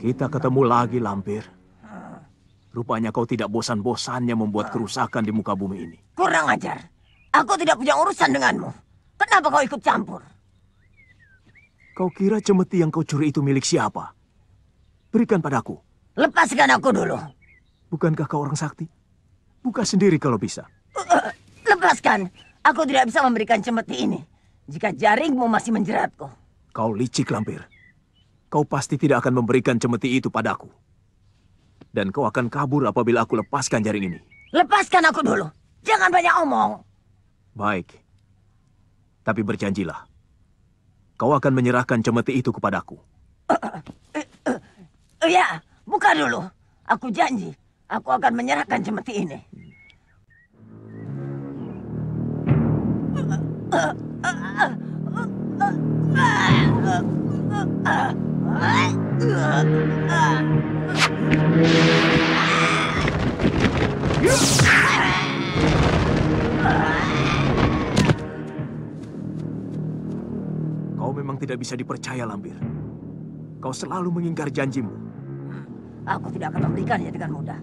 Kita ketemu lagi, Lampir. Rupanya kau tidak bosan-bosannya membuat kerusakan di muka bumi ini. Kurang ajar. Aku tidak punya urusan denganmu. Kenapa kau ikut campur? Kau kira cemeti yang kau curi itu milik siapa? Berikan padaku. Lepaskan aku dulu. Bukankah kau orang sakti? Buka sendiri kalau bisa. Lepaskan. Aku tidak bisa memberikan cemeti ini jika jaringmu masih menjeratku. Kau licik, Lampir. Kau pasti tidak akan memberikan cemeti itu padaku. Dan kau akan kabur apabila aku lepaskan jaring ini. Lepaskan aku dulu. Jangan banyak omong. Baik. Tapi berjanjilah. Kau akan menyerahkan cemeti itu kepadaku. Ya, buka dulu. Aku janji. Aku akan menyerahkan cemeti ini. Kau memang tidak bisa dipercaya, Lampir. Kau selalu mengingkar janjimu. Aku tidak akan memberikannya dengan mudah.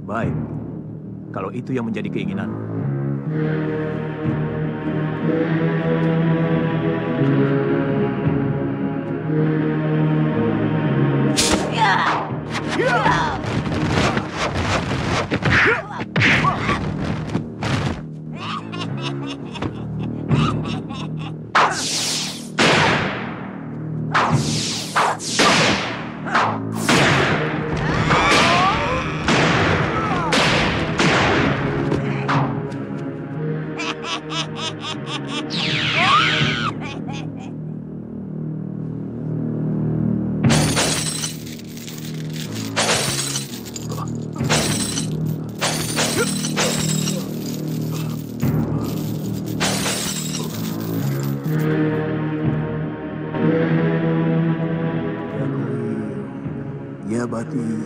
Baik, kalau itu yang menjadi keinginanmu. Ya Bati,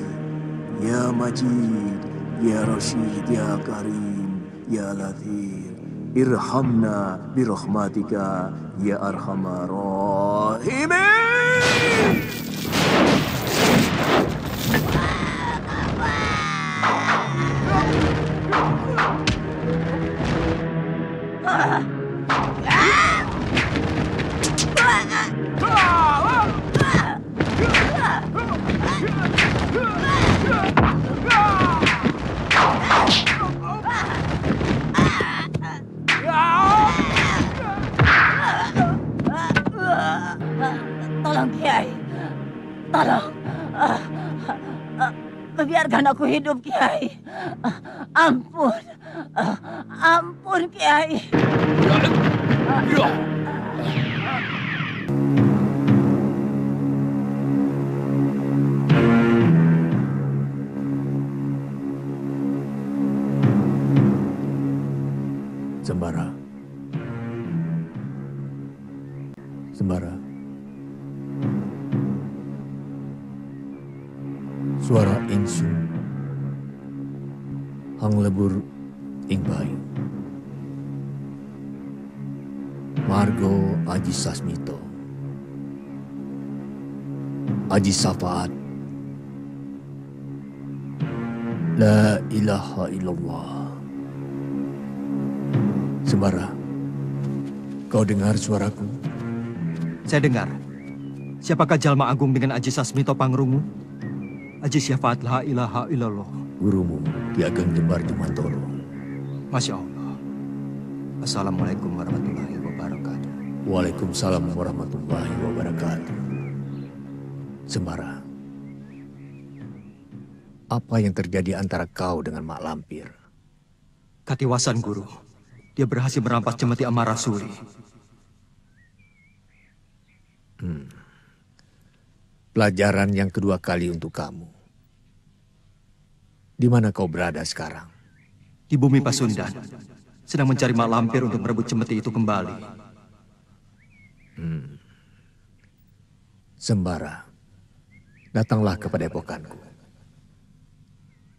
Ya Majid, Ya Rashid, Ya Karim, Ya Latif, Irhamna birahmatika, Ya Arhamar Rahimin. Tolong, Kiai. Tolong. Biarkan aku hidup, Kiai. Ampun. Ampun, Kiai. Sembara. Sembara. Suara insun. Hang lebur ing bayu. Margo Aji Sasmito, Aji Safaat, La ilaha illallah. Sembara, kau dengar suaraku? Saya dengar. Siapakah Jalma Agung dengan Aji Sasmito Pangrungu? Aji Syafaat la ilaha illallah. Gurumu, Ki Ageng Jembar Jumantoro. Masya Allah. Assalamualaikum warahmatullahi wabarakatuh. Waalaikumsalam warahmatullahi wabarakatuh. Sembara, apa yang terjadi antara kau dengan Mak Lampir? Katiwasan guru. Dia berhasil merampas cemeti Amarasuri. Pelajaran yang kedua kali untuk kamu. Di mana kau berada sekarang? Di bumi Pasundan. Sedang mencari Mak Lampir untuk merebut cemeti itu kembali. Sembara, datanglah ke padepokanku.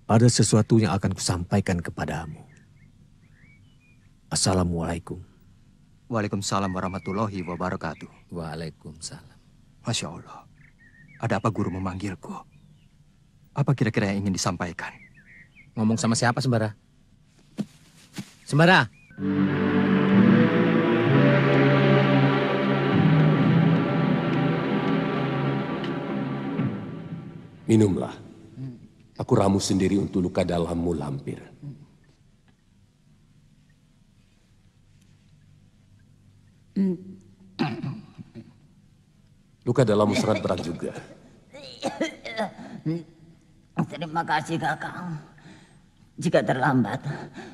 Ada sesuatu yang akan kusampaikan kepadamu. Assalamualaikum. Waalaikumsalam warahmatullahi wabarakatuh. Waalaikumsalam. Masya Allah. Ada apa guru memanggilku? Apa kira-kira yang ingin disampaikan? Ngomong sama siapa, Sembara? Sembara! Minumlah. Aku ramu sendiri untuk luka dalammu, Lampir. Luka dalammu sangat berat juga. Terima kasih, Kakang. Jika terlambat,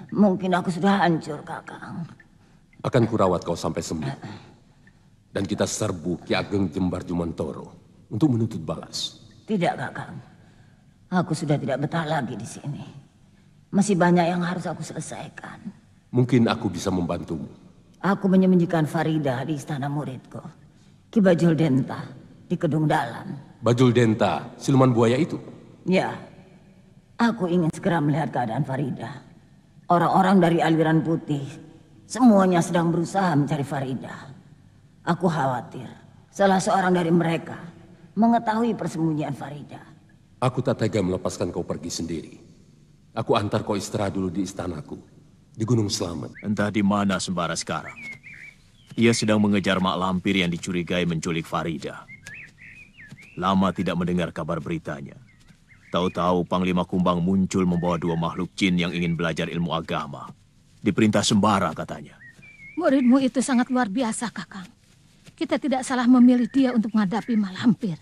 mungkin aku sudah hancur, Kakang. Akan kurawat kau sampai sembuh. Dan kita serbu Ki Ageng Jembar Jumantoro untuk menuntut balas. Tidak, Kakang. Aku sudah tidak betah lagi di sini. Masih banyak yang harus aku selesaikan. Mungkin aku bisa membantumu. Aku menyembunyikan Farida di istana muridku. Ki Bajul Denta di Kedung Dalam. Bajul Denta, siluman buaya itu? Ya, aku ingin segera melihat keadaan Farida. Orang-orang dari aliran putih, semuanya sedang berusaha mencari Farida. Aku khawatir salah seorang dari mereka mengetahui persembunyian Farida. Aku tak tega melepaskan kau pergi sendiri. Aku antar kau istirahat dulu di istanaku, di Gunung Slamet. Entah di mana Sembara sekarang. Ia sedang mengejar Mak Lampir yang dicurigai menculik Farida. Lama tidak mendengar kabar beritanya. Tahu-tahu Panglima Kumbang muncul membawa 2 makhluk jin yang ingin belajar ilmu agama. Diperintah Sembara katanya. Muridmu itu sangat luar biasa, Kakang. Kita tidak salah memilih dia untuk menghadapi Mak Lampir.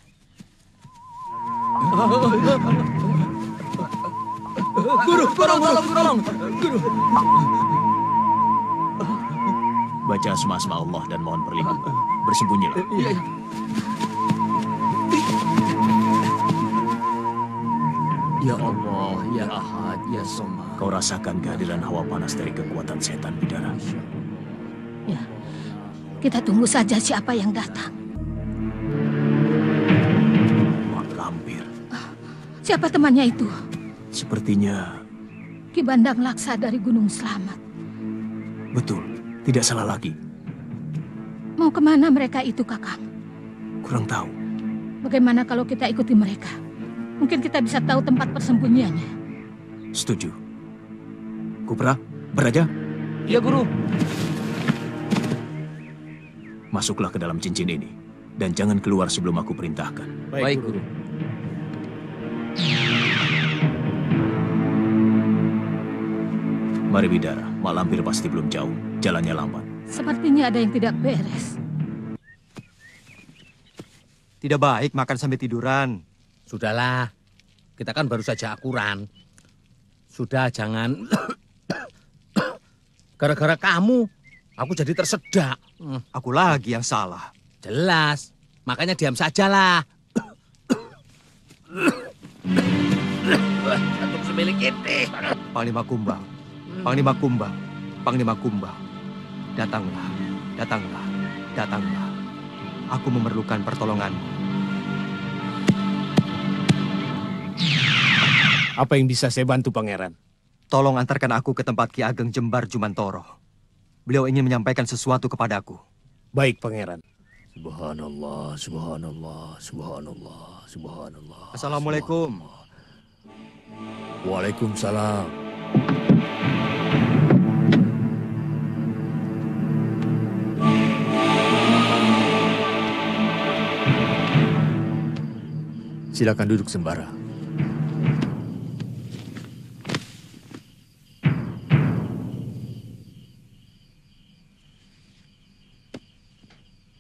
Guru, tolong. Guru. Baca asma-asma Allah dan mohon perlindungan. Bersembunyilah. Ya Allah, ya Ahad, ya Somad. Kau rasakan kehadiran hawa panas dari kekuatan setan bidara. Ya, kita tunggu saja siapa yang datang. Mak Lampir. Siapa temannya itu? Sepertinya Ki Bandang Laksa dari Gunung Slamet. betul, tidak salah lagi. Mau kemana mereka itu, Kakang? Kurang tahu. Bagaimana kalau kita ikuti mereka? Mungkin kita bisa tahu tempat persembunyiannya. Setuju. Kupra, beraja. Iya, Guru. Masuklah ke dalam cincin ini. Dan jangan keluar sebelum aku perintahkan. Baik, Guru. Mari Bidara, Mak Lampir pasti belum jauh. Jalannya lambat. Sepertinya ada yang tidak beres. Tidak baik makan sampai tiduran. Sudahlah. Kita kan baru saja akuran. Sudah, jangan. Gara-gara kamu, aku jadi tersedak. Aku lagi yang salah. Jelas. Makanya diam sajalah. Satu semilik ini. Panglima Kumbang. Panglima Kumbang. Panglima Kumbang. Datanglah. Datanglah. Datanglah. Aku memerlukan pertolonganmu. Apa yang bisa saya bantu, Pangeran? Tolong antarkan aku ke tempat Ki Ageng Jembar Jumantoro. Beliau ingin menyampaikan sesuatu kepadaku. Baik, Pangeran. Subhanallah, subhanallah, subhanallah, subhanallah. Assalamualaikum. Waalaikumsalam. Silakan duduk sembara.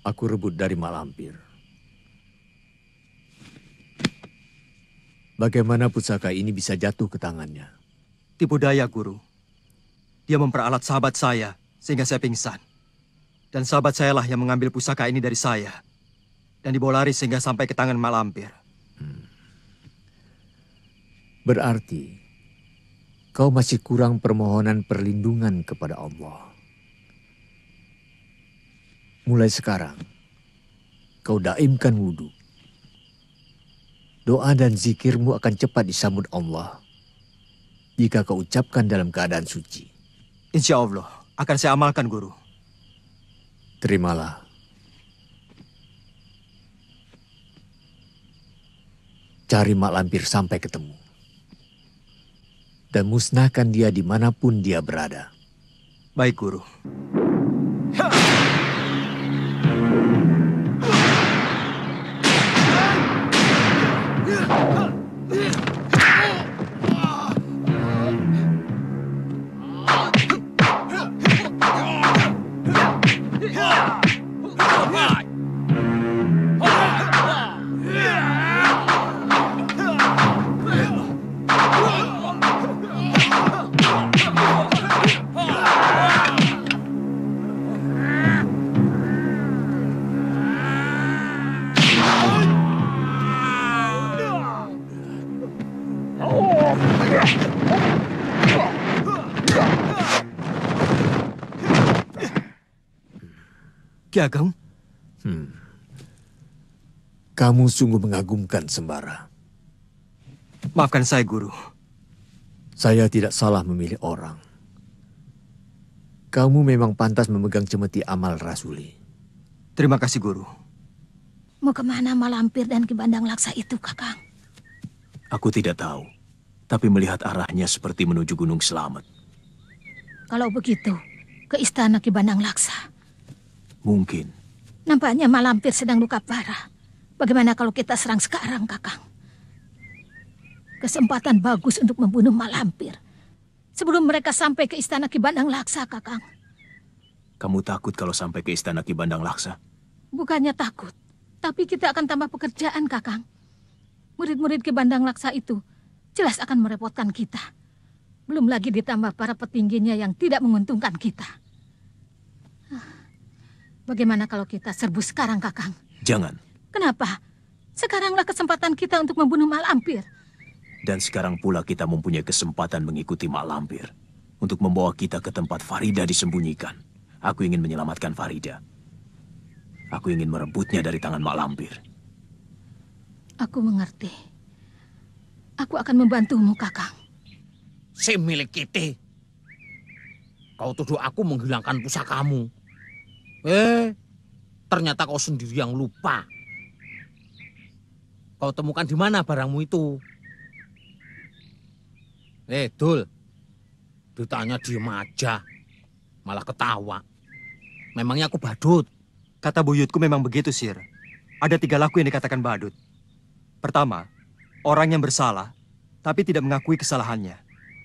Aku rebut dari Mak Lampir. Bagaimana pusaka ini bisa jatuh ke tangannya? Tipu daya, Guru. Dia memperalat sahabat saya sehingga saya pingsan. Dan sahabat saya lah yang mengambil pusaka ini dari saya. Dan dibawa lari sehingga sampai ke tangan Mak Lampir. Berarti kau masih kurang permohonan perlindungan kepada Allah. Mulai sekarang, kau daimkan wudhu. Doa dan zikirmu akan cepat disambut Allah jika kau ucapkan dalam keadaan suci. Insya Allah, akan saya amalkan, Guru. Terimalah. Cari Mak Lampir sampai ketemu. Dan musnahkan dia dimanapun dia berada. Baik, Guru. Ki Ageng, Kamu sungguh mengagumkan Sembara. maafkan saya, Guru. Saya tidak salah memilih orang. Kamu memang pantas memegang cemeti amal rasuli. Terima kasih, Guru. Mau kemana Mak Lampir dan Ki Bandang Laksa itu, Kakang? Aku tidak tahu, tapi melihat arahnya seperti menuju Gunung Selamat. Kalau begitu, ke istana Ki Bandang Laksa. Mungkin. Nampaknya Mak Lampir sedang luka parah. Bagaimana kalau kita serang sekarang, Kakang? Kesempatan bagus untuk membunuh Mak Lampir. Sebelum mereka sampai ke istana Ki Bandang Laksa, Kakang. Kamu takut kalau sampai ke istana Ki Bandang Laksa? Bukannya takut, tapi kita akan tambah pekerjaan, Kakang. Murid-murid Ki Bandang Laksa itu jelas akan merepotkan kita. Belum lagi ditambah para petingginya yang tidak menguntungkan kita. Bagaimana kalau kita serbu sekarang, Kakang? Jangan. Kenapa? Sekaranglah kesempatan kita untuk membunuh Mak Lampir. Dan sekarang pula kita mempunyai kesempatan mengikuti Mak Lampir. Untuk membawa kita ke tempat Farida disembunyikan. Aku ingin menyelamatkan Farida. Aku ingin merebutnya dari tangan Mak Lampir. Aku mengerti. Aku akan membantumu, Kakang. Si milik kita. Kau tuduh aku menghilangkan pusakamu. Ternyata kau sendiri yang lupa. Kau temukan di mana barangmu itu? Dul. Ditanya diem aja. Malah ketawa. Memangnya aku badut? Kata buyutku memang begitu, Sir. Ada 3 laku yang dikatakan badut. Pertama, orang yang bersalah, tapi tidak mengakui kesalahannya.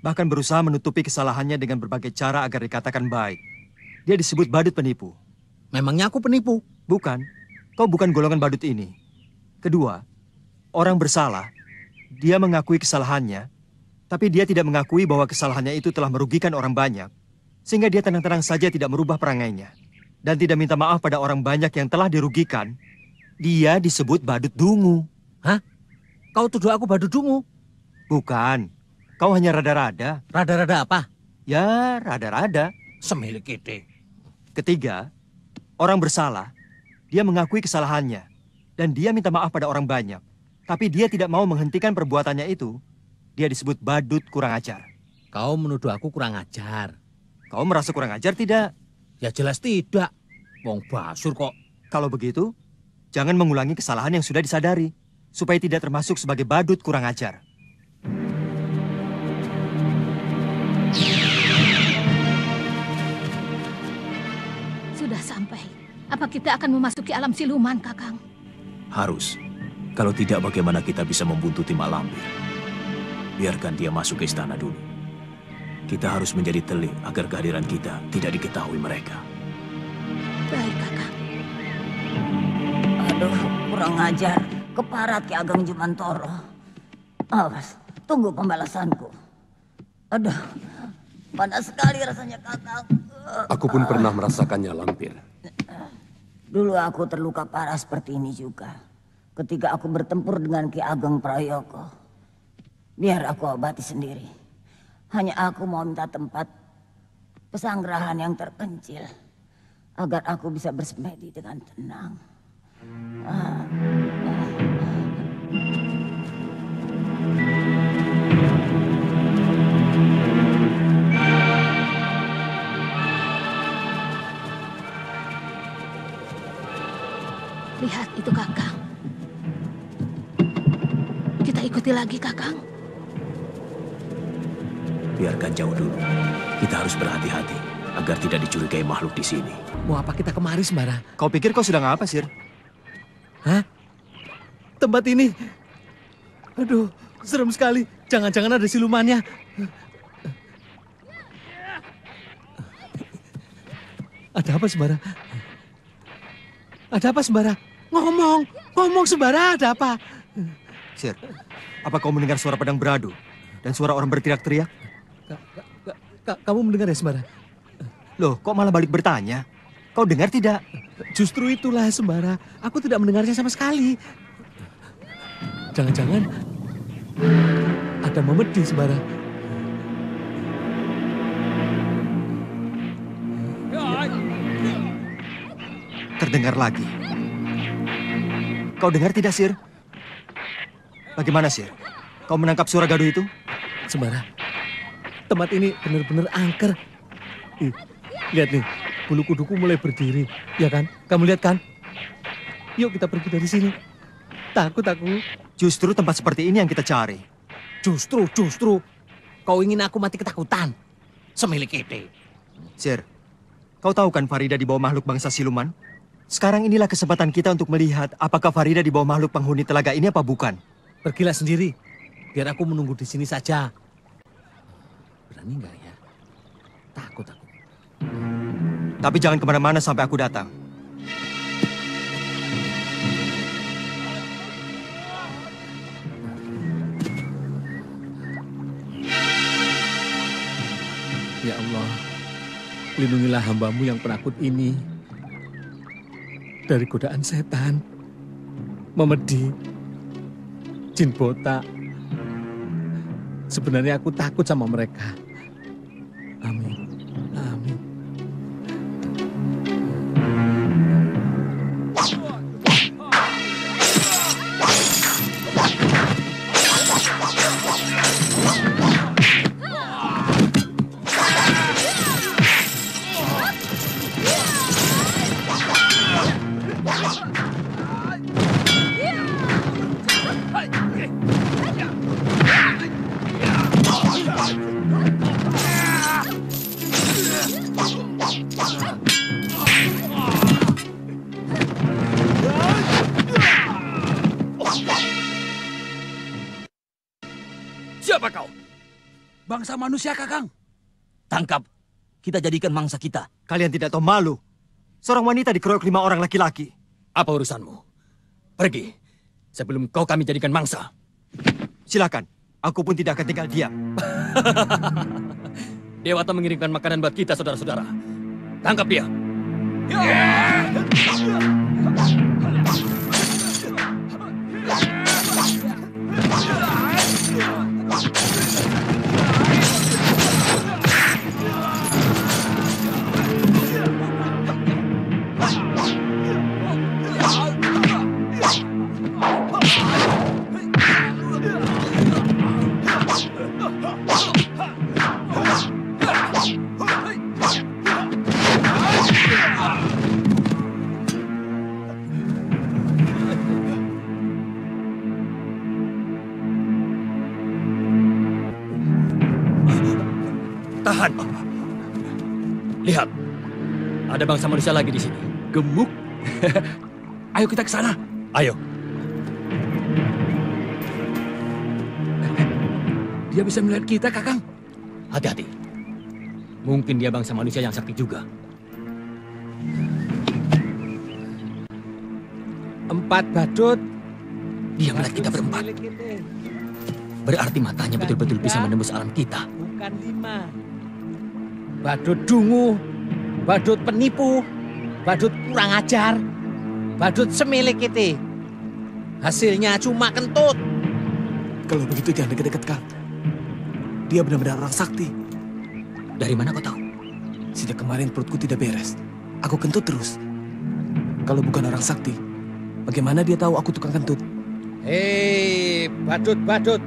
Bahkan berusaha menutupi kesalahannya dengan berbagai cara agar dikatakan baik. Dia disebut badut penipu. Memangnya aku penipu? Bukan, kau bukan golongan badut ini. Kedua, orang bersalah, dia mengakui kesalahannya, tapi dia tidak mengakui bahwa kesalahannya itu telah merugikan orang banyak, sehingga dia tenang-tenang saja tidak merubah perangainya, dan tidak minta maaf pada orang banyak yang telah dirugikan. Dia disebut badut dungu. Hah? Kau tuduh aku badut dungu? Bukan, kau hanya rada-rada. Rada-rada apa? Ya, rada-rada. Semilik kita. Ketiga, orang bersalah, dia mengakui kesalahannya, dan dia minta maaf pada orang banyak. Tapi dia tidak mau menghentikan perbuatannya itu. Dia disebut badut kurang ajar. Kau menuduh aku kurang ajar. Kau merasa kurang ajar tidak? Ya jelas tidak. Wong Basur kok. Kalau begitu, jangan mengulangi kesalahan yang sudah disadari, supaya tidak termasuk sebagai badut kurang ajar. Sudah sampai. Apa kita akan memasuki alam siluman, Kakang? Harus. Kalau tidak, bagaimana kita bisa membuntuti Mak Lampir? Biarkan dia masuk ke istana dulu. Kita harus menjadi telik agar kehadiran kita tidak diketahui mereka. Baik, Kakang. Aduh, kurang ajar. Keparat Ki Ageng Jumantoro. Awas, tunggu pembalasanku. Aduh, panas sekali rasanya, Kakang. Aku pun pernah merasakannya, Lampir. Dulu aku terluka parah seperti ini juga. Ketika aku bertempur dengan Ki Ageng Prayoko. Biar aku obati sendiri. Hanya aku mau minta tempat pesanggrahan yang terpencil. Agar aku bisa bersemedi dengan tenang. Lihat itu, Kakang. Kita ikuti lagi, Kakang. Biarkan jauh dulu. Kita harus berhati-hati agar tidak dicurigai makhluk di sini. Mau apa kita kemari, Sembara? Kau pikir kau sedang apa, Sir? Hah? Tempat ini? Aduh, serem sekali. Jangan-jangan ada silumannya. Ada apa, Sembara? Ada apa, Sembara? Ngomong, Sembara, ada apa? Sir, apa kau mendengar suara pedang beradu dan suara orang berteriak-teriak? Kamu mendengar ya, Sembara? Loh, kok malah balik bertanya? Kau dengar tidak? Justru itulah, Sembara. Aku tidak mendengarnya sama sekali. Jangan-jangan ada memedi, Sembara. Terdengar lagi. Kau dengar tidak, Sir? Bagaimana, Sir? Kau menangkap suara gaduh itu? Sembara, tempat ini benar-benar angker. Ih, lihat nih, bulu kuduku mulai berdiri. Ya kan? Kamu lihat kan? Yuk kita pergi dari sini. Takut aku. Justru tempat seperti ini yang kita cari. Justru. Kau ingin aku mati ketakutan. Semilik ide. Sir, kau tahu kan Farida di bawah makhluk bangsa siluman? Sekarang inilah kesempatan kita untuk melihat apakah Farida di bawah makhluk penghuni telaga ini apa bukan. Pergilah sendiri. Biar aku menunggu di sini saja. Berani nggak ya? Takut aku. Tapi jangan kemana-mana sampai aku datang. Ya Allah, lindungilah hambamu yang penakut ini dari godaan setan, memedi, jin botak. Sebenarnya aku takut sama mereka. Amin. Amin. Siapa kau? Bangsa manusia, Kakang. Tangkap. Kita jadikan mangsa kita. Kalian tidak tahu malu. Seorang wanita dikeroyok 5 orang laki-laki. Apa urusanmu? Pergi. Sebelum kau kami jadikan mangsa. Silakan. Aku pun tidak akan tinggal diam. Dewata mengirimkan makanan buat kita, saudara-saudara. Tangkap dia. Tahan. Lihat, ada bangsa manusia lagi di sini. Gemuk. Ayo kita ke sana. Ayo. Dia bisa melihat kita, Kakang. Hati-hati. Mungkin dia bangsa manusia yang sakti juga. 4 badut. Dia melihat kita berempat. Berarti matanya betul-betul bisa menembus alam kita. Bukan 5. Badut dungu, badut penipu, badut kurang ajar, badut semilik itu. Hasilnya cuma kentut. Kalau begitu jangan dekat-dekat, Kang. Dia benar-benar orang sakti. Dari mana kau tahu? Sejak kemarin perutku tidak beres. Aku kentut terus. Kalau bukan orang sakti, bagaimana dia tahu aku tukang kentut? Hei, badut-badut,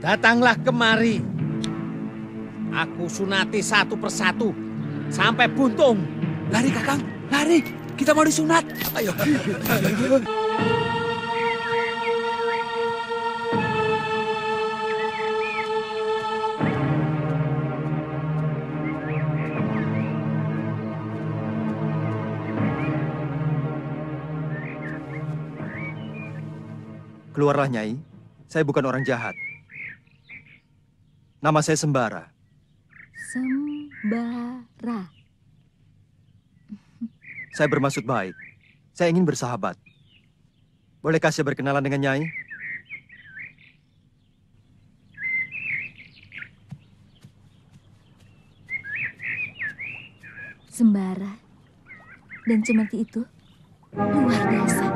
datanglah kemari. Aku sunati satu persatu sampai buntung. Lari, Kakang, lari. Kita mau disunat. Ayo. Keluarlah, Nyai. Saya bukan orang jahat. Nama saya Sembara. Sembara. Saya bermaksud baik. Saya ingin bersahabat. Bolehkah saya berkenalan dengan Nyai? Sembara dan Cemeti itu luar biasa.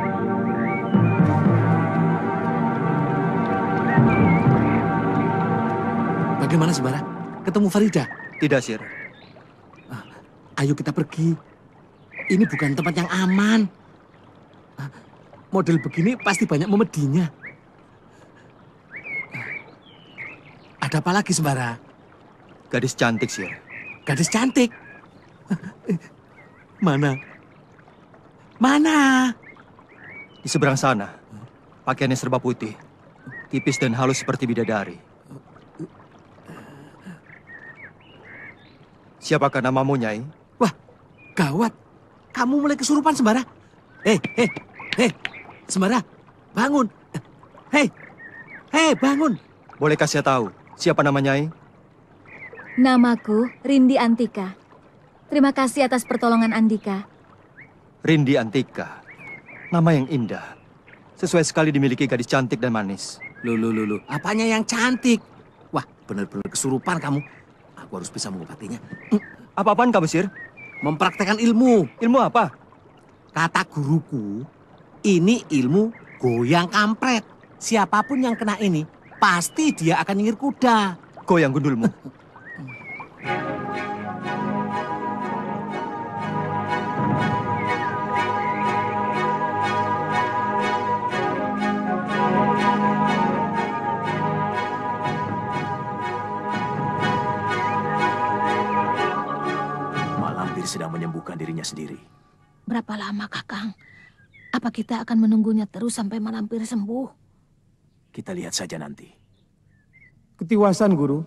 Bagaimana, Sembara? Ketemu Farida? Tidak, Sir. Ayo kita pergi. Ini bukan tempat yang aman. Model begini pasti banyak memedinya. Ada apa lagi, Sembara? Gadis cantik, Sir. Gadis cantik? Mana? Mana? Di seberang sana. Pakaiannya serba putih. Tipis dan halus seperti bidadari. Siapakah namamu, Nyai? Wah, gawat. Kamu mulai kesurupan, Sembara. Hei, Sembara, bangun. Hei, bangun. Bolehkah saya tahu siapa nama Nyai? Namaku Rindi Antika. Terima kasih atas pertolongan Andika. Rindi Antika. Nama yang indah. Sesuai sekali dimiliki gadis cantik dan manis. Loh. Apanya yang cantik? Wah, benar-benar kesurupan kamu. Aku harus bisa mengobatinya. Apa-apaan kamu, Sir? Mempraktekkan ilmu. Ilmu apa? Kata guruku, ini ilmu goyang kampret. Siapapun yang kena ini, pasti dia akan nyengir kuda. Goyang gundulmu. Sedang menyembuhkan dirinya sendiri. Berapa lama, Kakang? Apa kita akan menunggunya terus sampai Malampir sembuh? Kita lihat saja nanti. Ketiwasan, Guru.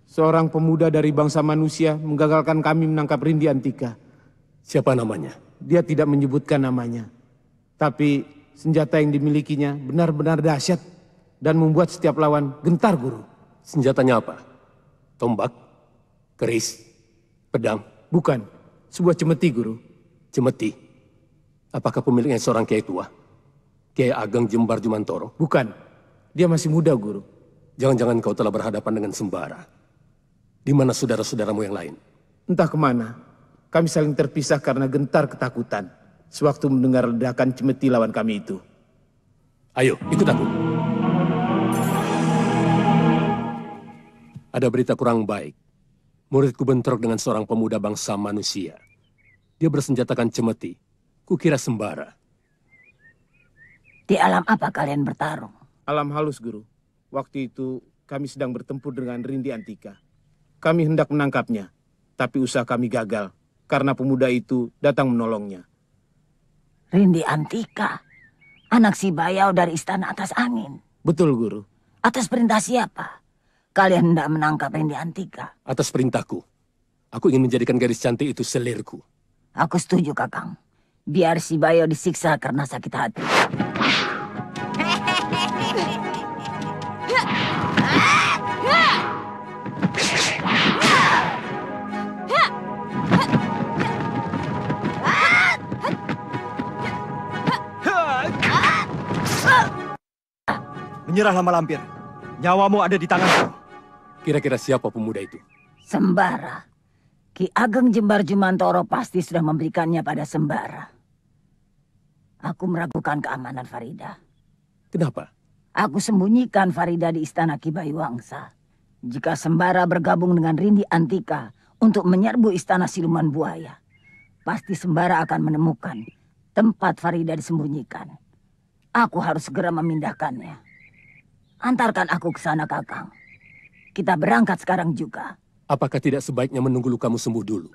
Seorang pemuda dari bangsa manusia menggagalkan kami menangkap Rindi Antika. Siapa namanya? Dia tidak menyebutkan namanya. Tapi senjata yang dimilikinya benar-benar dahsyat dan membuat setiap lawan gentar, Guru. Senjatanya apa? Tombak? Keris? Pedang? Bukan. Sebuah cemeti, Guru. Cemeti? Apakah pemiliknya seorang kiai tua? Kiai Ageng Jembar Jumantoro? Bukan. Dia masih muda, Guru. Jangan-jangan kau telah berhadapan dengan Sembara. Di mana saudara-saudaramu yang lain? Entah kemana. Kami saling terpisah karena gentar ketakutan sewaktu mendengar ledakan cemeti lawan kami itu. Ayo, ikut aku. Ada berita kurang baik. Muridku bentrok dengan seorang pemuda bangsa manusia. Dia bersenjatakan cemeti. Kukira Sembara. Di alam apa kalian bertarung? Alam halus, Guru. Waktu itu kami sedang bertempur dengan Rindi Antika. Kami hendak menangkapnya, tapi usaha kami gagal karena pemuda itu datang menolongnya. Rindi Antika? Anak si Bayau dari Istana Atas Angin? Betul, Guru. Atas perintah siapa? Kalian hendak menangkap Rindi Antika. Atas perintahku, aku ingin menjadikan gadis cantik itu selirku. Aku setuju, Kakang. Biar si Bayo disiksa karena sakit hati. Menyerahlah Malampir. Nyawamu ada di tanganku. Kira-kira siapa pemuda itu? Sembara. Ki Ageng Jembar Jumantoro pasti sudah memberikannya pada Sembara. Aku meragukan keamanan Farida. Kenapa? Aku sembunyikan Farida di istana Ki Bayuwangsa. Jika Sembara bergabung dengan Rindi Antika untuk menyerbu istana Siluman Buaya, pasti Sembara akan menemukan tempat Farida disembunyikan. Aku harus segera memindahkannya. Antarkan aku ke sana, Kakang. Kita berangkat sekarang juga. Apakah tidak sebaiknya menunggu lukamu sembuh dulu?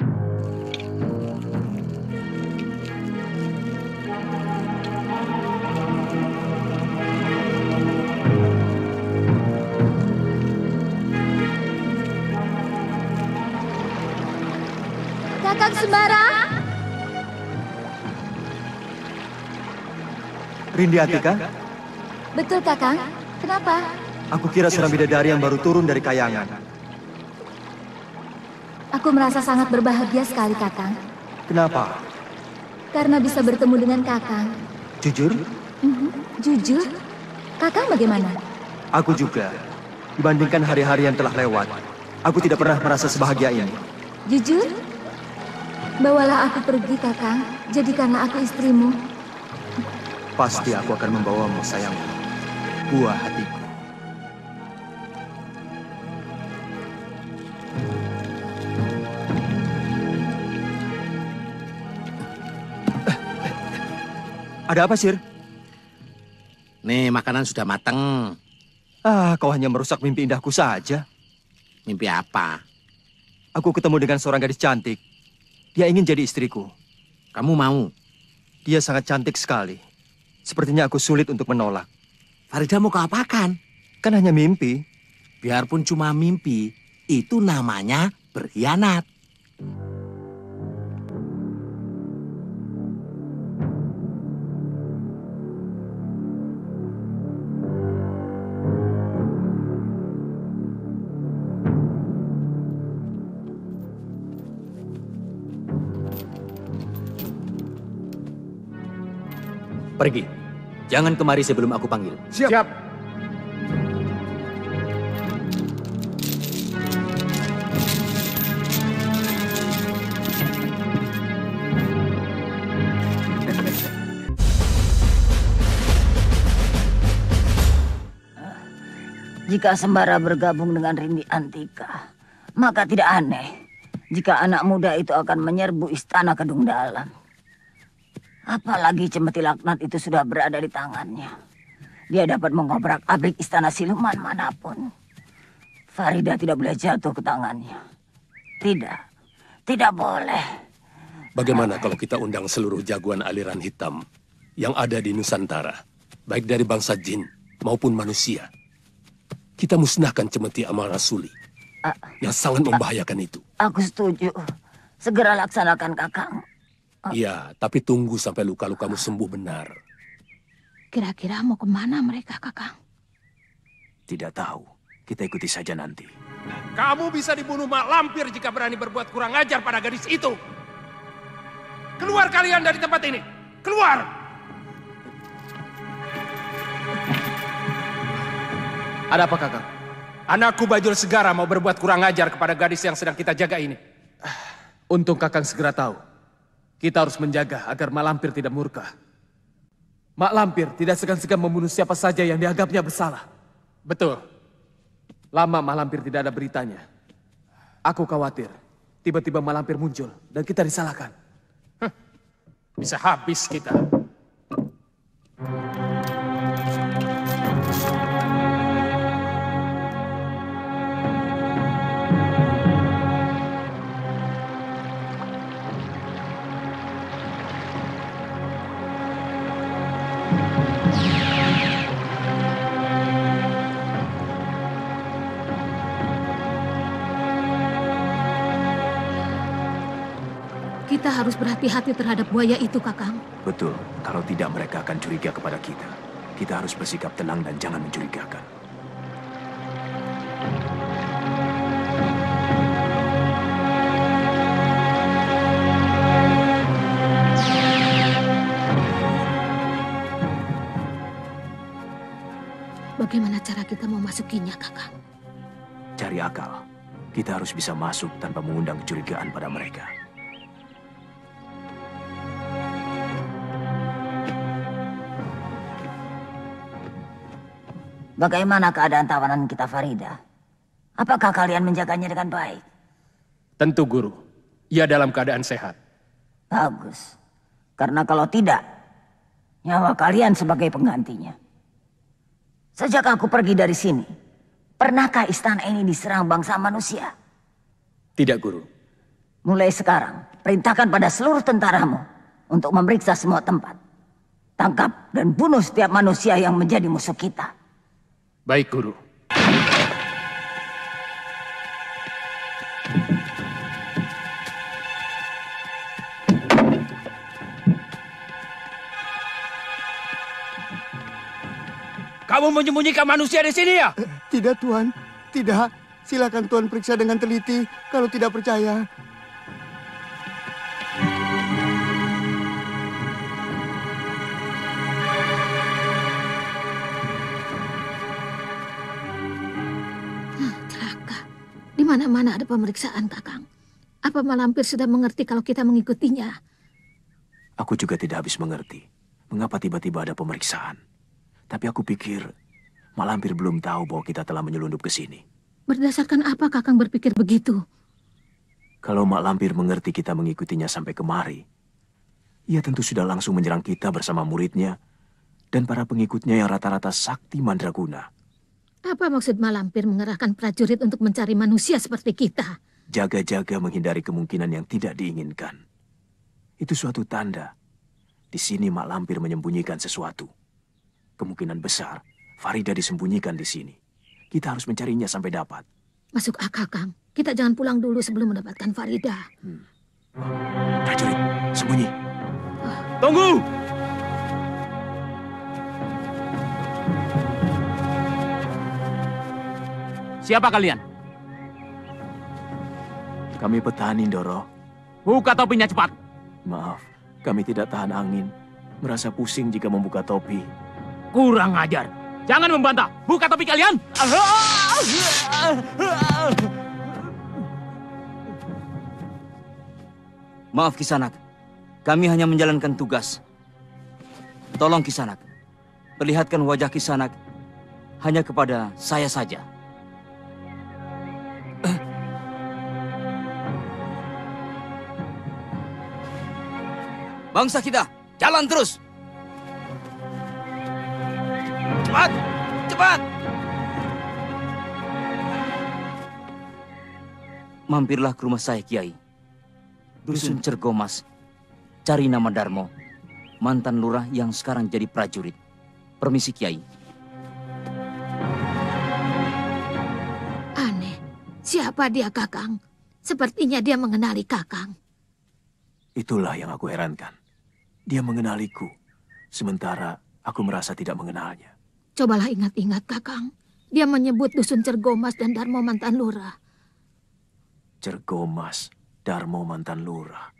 Kakang Sembara. Rindi Antika? Betul, Kakang. Kenapa? Aku kira seorang bidadari yang baru turun dari kayangan. Aku merasa sangat berbahagia sekali, Kakang. Kenapa? Karena bisa bertemu dengan Kakang. Jujur? Jujur? Kakang bagaimana? Aku juga. Dibandingkan hari-hari yang telah lewat, aku tidak pernah merasa sebahagia ini. Jujur? Bawalah aku pergi, Kakang. Jadikanlah aku istrimu. Pasti aku akan membawamu, sayangku. Buah hatiku. Ada apa, Sir? Nih, makanan sudah mateng. Kau hanya merusak mimpi indahku saja. Mimpi apa? Aku ketemu dengan seorang gadis cantik. Dia ingin jadi istriku. Kamu mau? Dia sangat cantik sekali. Sepertinya aku sulit untuk menolak. Farida mau kau apakan? Kan hanya mimpi. Biarpun cuma mimpi, itu namanya berkhianat. Pergi. Jangan kemari sebelum aku panggil. Siap. Jika Sembara bergabung dengan Rindi Antika, maka tidak aneh jika anak muda itu akan menyerbu istana Kedung Dalam. Apalagi cemeti laknat itu sudah berada di tangannya. Dia dapat mengobrak-abrik istana siluman manapun. Farida tidak boleh jatuh ke tangannya. Tidak boleh. Bagaimana kalau kita undang seluruh jagoan aliran hitam yang ada di Nusantara, baik dari bangsa jin maupun manusia? Kita musnahkan cemeti Amal Rasuli yang sangat membahayakan itu. Aku setuju. Segera laksanakan, Kakang. Iya, tapi tunggu sampai luka-lukamu sembuh benar. Kira-kira mau kemana mereka, Kakang? Tidak tahu. Kita ikuti saja nanti. Kamu bisa dibunuh Mak Lampir jika berani berbuat kurang ajar pada gadis itu. Keluar kalian dari tempat ini. Keluar! Ada apa, Kakang? Anakku Bajul Segara mau berbuat kurang ajar kepada gadis yang sedang kita jaga ini. Untung Kakang segera tahu. Kita harus menjaga agar Mak Lampir tidak murka. Mak Lampir tidak segan-segan membunuh siapa saja yang dianggapnya bersalah. Betul. Lama Mak Lampir tidak ada beritanya. Aku khawatir tiba-tiba Mak Lampir muncul dan kita disalahkan. Bisa habis kita. Kita harus berhati-hati terhadap buaya itu, Kakang. Betul, kalau tidak mereka akan curiga kepada kita. Kita harus bersikap tenang dan jangan mencurigakan. Bagaimana cara kita memasukinya, Kakang? Cari akal. Kita harus bisa masuk tanpa mengundang kecurigaan pada mereka. Bagaimana keadaan tawanan kita, Farida? Apakah kalian menjaganya dengan baik? Tentu, Guru. Ia dalam keadaan sehat. Bagus. Karena kalau tidak, nyawa kalian sebagai penggantinya. Sejak aku pergi dari sini, pernahkah istana ini diserang bangsa manusia? Tidak, Guru. Mulai sekarang, perintahkan pada seluruh tentaramu untuk memeriksa semua tempat. Tangkap dan bunuh setiap manusia yang menjadi musuh kita. Baik, Guru. Kamu menyembunyikan manusia di sini ya? Tidak, Tuan. Tidak. Silakan Tuan periksa dengan teliti kalau tidak percaya. Celaka. Di mana-mana ada pemeriksaan, Kakang. Apa Malampir sudah mengerti kalau kita mengikutinya? Aku juga tidak habis mengerti mengapa tiba-tiba ada pemeriksaan. Tapi aku pikir Malampir belum tahu bahwa kita telah menyelundup ke sini. Berdasarkan apa Kakang berpikir begitu? Kalau Mak Lampir mengerti kita mengikutinya sampai kemari, ia tentu sudah langsung menyerang kita bersama muridnya dan para pengikutnya yang rata-rata sakti mandraguna. Apa maksud Malampir mengerahkan prajurit untuk mencari manusia seperti kita? Jaga-jaga menghindari kemungkinan yang tidak diinginkan. Itu suatu tanda. Di sini Mak Lampir menyembunyikan sesuatu. Kemungkinan besar Farida disembunyikan di sini. Kita harus mencarinya sampai dapat. Masuk akal, Kang. Kita jangan pulang dulu sebelum mendapatkan Farida. Prajurit, sembunyi. Tunggu! Siapa kalian? Kami petani, Ndoro. Buka topinya cepat. Maaf, kami tidak tahan angin. Merasa pusing jika membuka topi. Kurang ajar. Jangan membantah. Buka topi kalian. Maaf Kisanak, kami hanya menjalankan tugas. Tolong Kisanak, perlihatkan wajah Kisanak hanya kepada saya saja. Bangsa kita, jalan terus. Cepat, cepat. Mampirlah ke rumah saya, Kiai. Dusun Cergomas. Cari nama Darmo, mantan lurah yang sekarang jadi prajurit. Permisi, Kiai. Aneh. Siapa dia, Kakang? Sepertinya dia mengenali Kakang. Itulah yang aku herankan. Dia mengenaliku, sementara aku merasa tidak mengenalnya. Cobalah ingat-ingat, Kakang. Dia menyebut Dusun Cergomas dan Darmo mantan lurah. Cergomas, Darmo mantan lurah.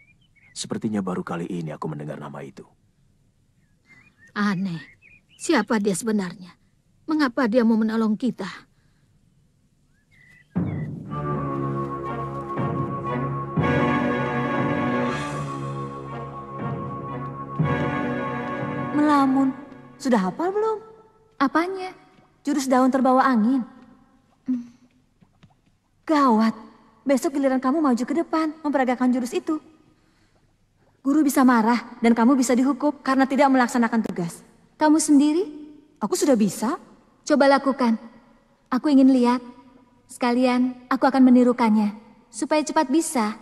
Sepertinya baru kali ini aku mendengar nama itu. Aneh. Siapa dia sebenarnya? Mengapa dia mau menolong kita? Melamun. Sudah hafal belum? Apanya? Jurus daun terbawa angin. Gawat. Besok giliran kamu maju ke depan memperagakan jurus itu. Guru bisa marah dan kamu bisa dihukum karena tidak melaksanakan tugas. Kamu sendiri? Aku sudah bisa. Coba lakukan. Aku ingin lihat. Sekalian aku akan menirukannya. Supaya cepat bisa.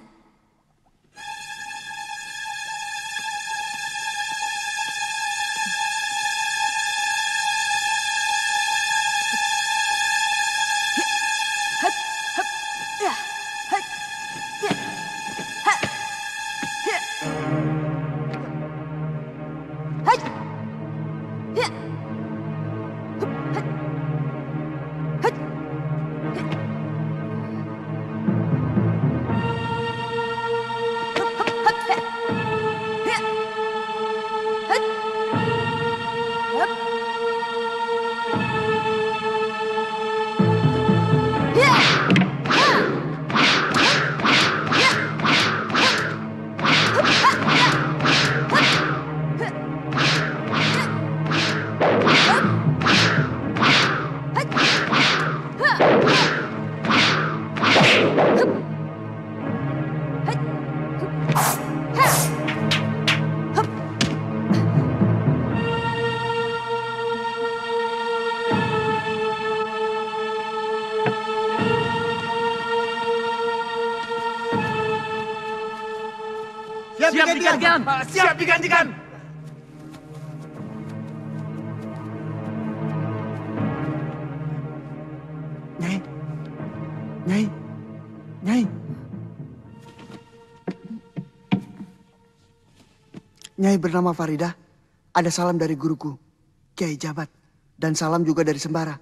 digantikan. Siap digantikan. Nyai. Nyai. Nyai. Nyai bernama Farida. Ada salam dari guruku, Kiai Jabat. Dan salam juga dari Sembara.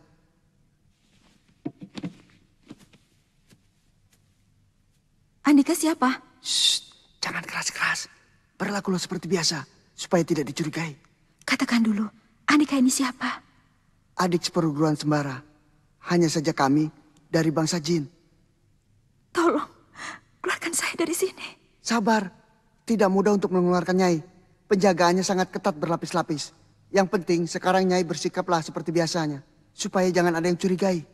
Andika siapa? Shh, jangan keras-keras. Berlakulah seperti biasa, supaya tidak dicurigai. Katakan dulu, Andika ini siapa? Adik seperguruan Sembara. Hanya saja kami dari bangsa jin. Tolong, keluarkan saya dari sini. Sabar, tidak mudah untuk mengeluarkan Nyai. Penjagaannya sangat ketat berlapis-lapis. Yang penting sekarang Nyai bersikaplah seperti biasanya. Supaya jangan ada yang curigai.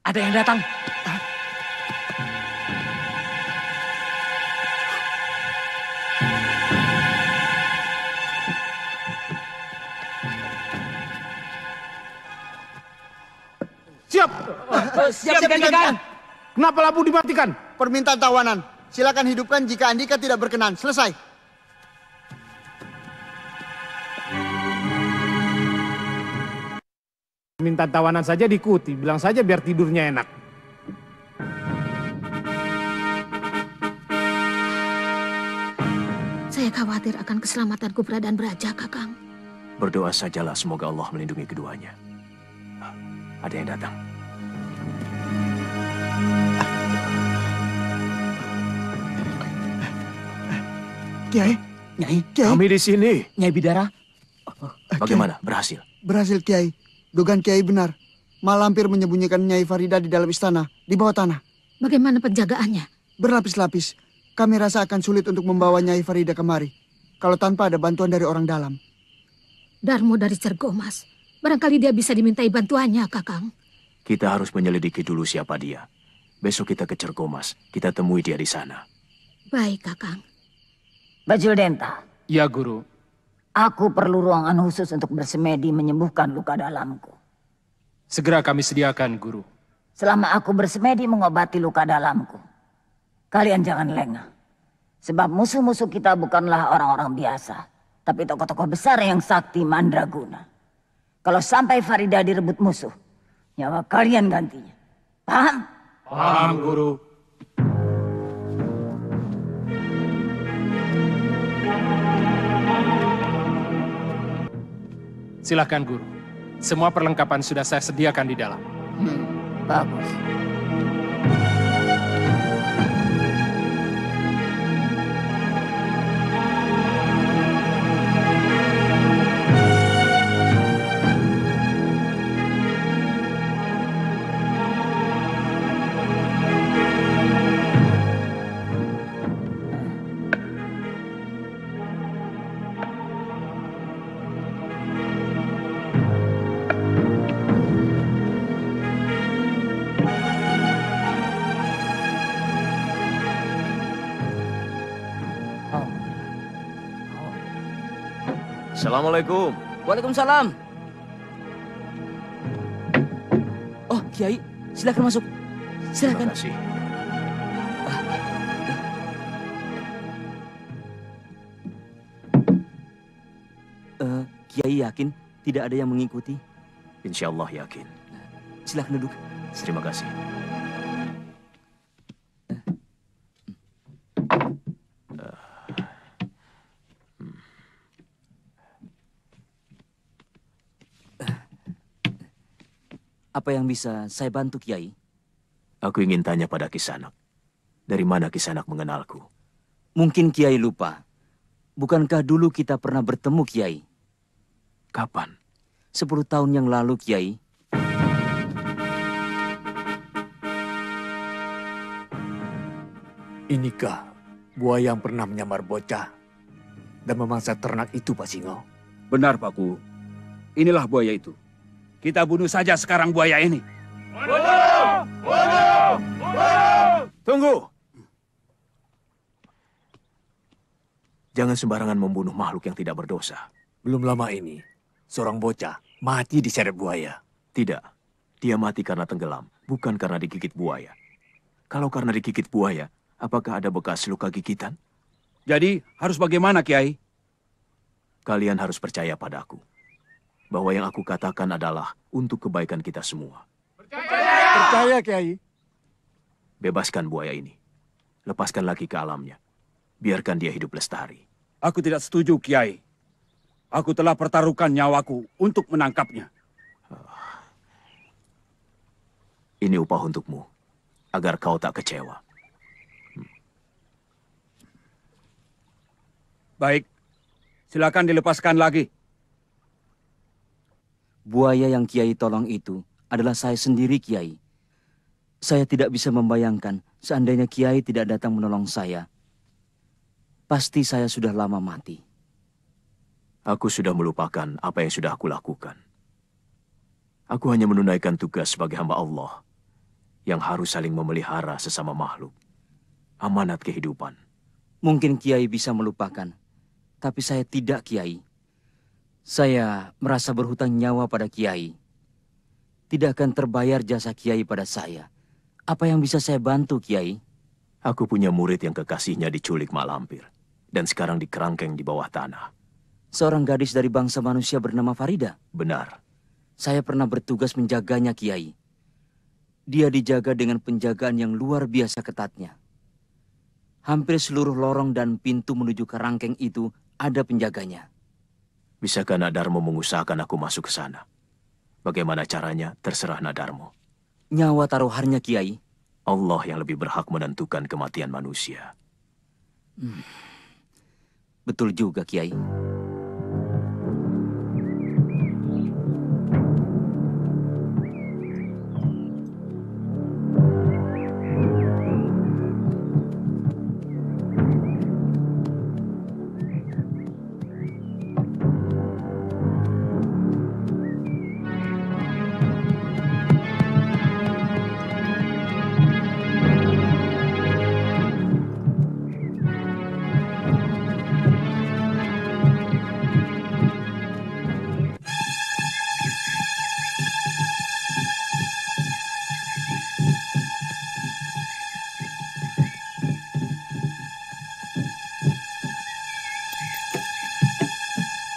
Ada yang datang. Siap. Siap digantikan. Kenapa lampu dimatikan? Permintaan tawanan. Silakan hidupkan jika Andika tidak berkenan. Selesai. Minta tawanan saja diikuti. Bilang saja biar tidurnya enak. Saya khawatir akan keselamatanku dan Braja, Kakang. Berdoa sajalah semoga Allah melindungi keduanya. Ada yang datang. Kiai, Nyai, Kiai. kami di sini. Nyai Bidara. Bagaimana? Berhasil? Berhasil Kiai. Dugaan Kiai benar. Malampir menyembunyikan Nyai Farida di dalam istana, di bawah tanah. Bagaimana penjagaannya? Berlapis-lapis. Kami rasa akan sulit untuk membawa Nyai Farida kemari. Kalau tanpa ada bantuan dari orang dalam. Darmo dari Cergomas. Barangkali dia bisa dimintai bantuannya, Kakang. Kita harus menyelidiki dulu siapa dia. Besok kita ke Cergomas. Kita temui dia di sana. Baik, Kakang. Bajul Denta. Ya, Guru. Aku perlu ruangan khusus untuk bersemedi menyembuhkan luka dalamku. Segera kami sediakan, Guru. Selama aku bersemedi mengobati luka dalamku, kalian jangan lengah. Sebab musuh-musuh kita bukanlah orang-orang biasa, tapi tokoh-tokoh besar yang sakti mandraguna. Kalau sampai Farida direbut musuh, nyawa kalian gantinya. Paham? Paham, Guru. Silakan, Guru. Semua perlengkapan sudah saya sediakan di dalam. Bagus. Assalamualaikum. Waalaikumsalam. Oh, Kiai, silakan masuk. Silakan. Terima kasih. Kiai yakin tidak ada yang mengikuti? Insya Allah yakin. Silakan duduk. Terima kasih. Apa yang bisa saya bantu, Kiai? Aku ingin tanya pada Kisanak. Dari mana Kisanak mengenalku? Mungkin Kiai lupa. Bukankah dulu kita pernah bertemu, Kiai? Kapan? 10 tahun yang lalu, Kiai. Inikah buaya yang pernah menyamar bocah dan memangsa ternak itu, Pak Singo? Benar, Pak Ku. Inilah buaya itu. Kita bunuh saja sekarang buaya ini. Tunggu! Jangan sembarangan membunuh makhluk yang tidak berdosa. Belum lama ini, seorang bocah mati diseret buaya. Tidak. Dia mati karena tenggelam, bukan karena digigit buaya. Kalau karena digigit buaya, apakah ada bekas luka gigitan? Jadi harus bagaimana, Kiai? Kalian harus percaya padaku. Bahwa yang aku katakan adalah untuk kebaikan kita semua. Percaya, Kiai. Bebaskan buaya ini. Lepaskan lagi ke alamnya. Biarkan dia hidup lestari. Aku tidak setuju, Kiai. Aku telah pertaruhkan nyawaku untuk menangkapnya. Ini upah untukmu, agar kau tak kecewa. Baik, silakan dilepaskan lagi. Buaya yang Kiai tolong itu adalah saya sendiri, Kiai. Saya tidak bisa membayangkan seandainya Kiai tidak datang menolong saya. Pasti saya sudah lama mati. Aku sudah melupakan apa yang sudah aku lakukan. Aku hanya menunaikan tugas sebagai hamba Allah yang harus saling memelihara sesama makhluk. Amanat kehidupan. Mungkin Kiai bisa melupakan, tapi saya tidak, Kiai. Saya merasa berhutang nyawa pada Kiai. Tidak akan terbayar jasa Kiai pada saya. Apa yang bisa saya bantu, Kiai? Aku punya murid yang kekasihnya diculik mak lampir. Dan sekarang dikerangkeng di bawah tanah. Seorang gadis dari bangsa manusia bernama Farida? Benar. Saya pernah bertugas menjaganya, Kiai. Dia dijaga dengan penjagaan yang luar biasa ketatnya. Hampir seluruh lorong dan pintu menuju kerangkeng itu ada penjaganya. Bisakah Nak Darmo mengusahakan aku masuk ke sana? Bagaimana caranya, terserah Nak Darmo. Nyawa taruhannya, Kiai. Allah yang lebih berhak menentukan kematian manusia. Betul juga, Kiai.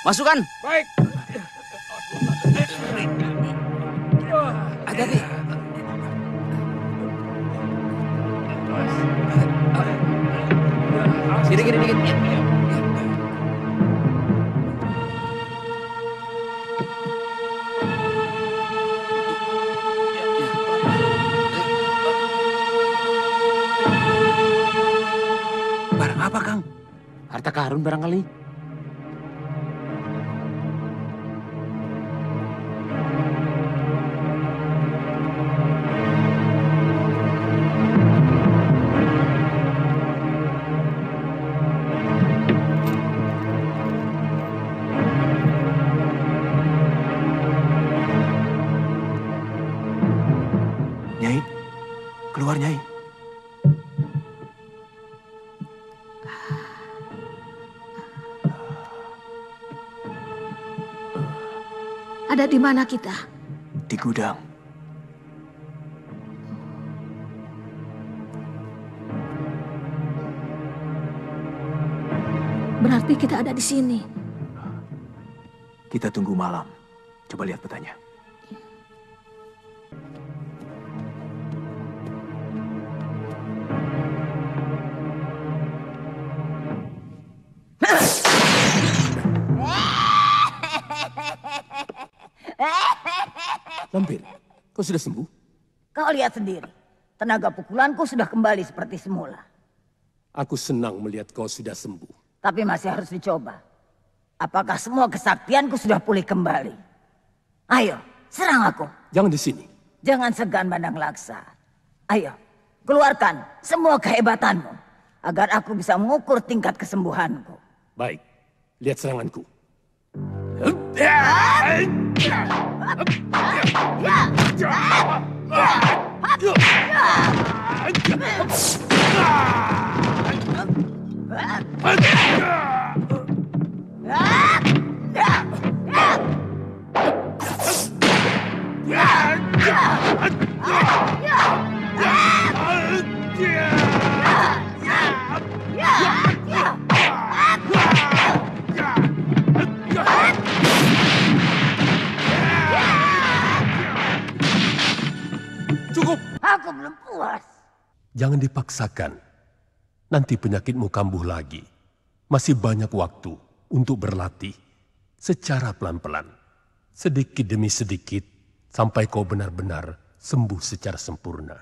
Masukkan. Baik. Hati-hati. Sedikit, dikit. Barang apa, Kang? Harta karun barangkali. Nyai, keluar Nyai. Ada di mana kita? Di gudang. Berarti kita ada di sini. Kita tunggu malam. Coba lihat petanya. Lampir, kau sudah sembuh? Kau lihat sendiri. Tenaga pukulanku sudah kembali seperti semula. Aku senang melihat kau sudah sembuh. Tapi masih harus dicoba. Apakah semua kesaktianku sudah pulih kembali? Ayo, serang aku. Jangan di sini. Jangan segan Bandang Laksa. Ayo, keluarkan semua kehebatanmu. Agar aku bisa mengukur tingkat kesembuhanku. Baik, lihat seranganku. Jangan dipaksakan. Nanti penyakitmu kambuh lagi. Masih banyak waktu untuk berlatih secara pelan-pelan. Sedikit demi sedikit sampai kau benar-benar sembuh secara sempurna.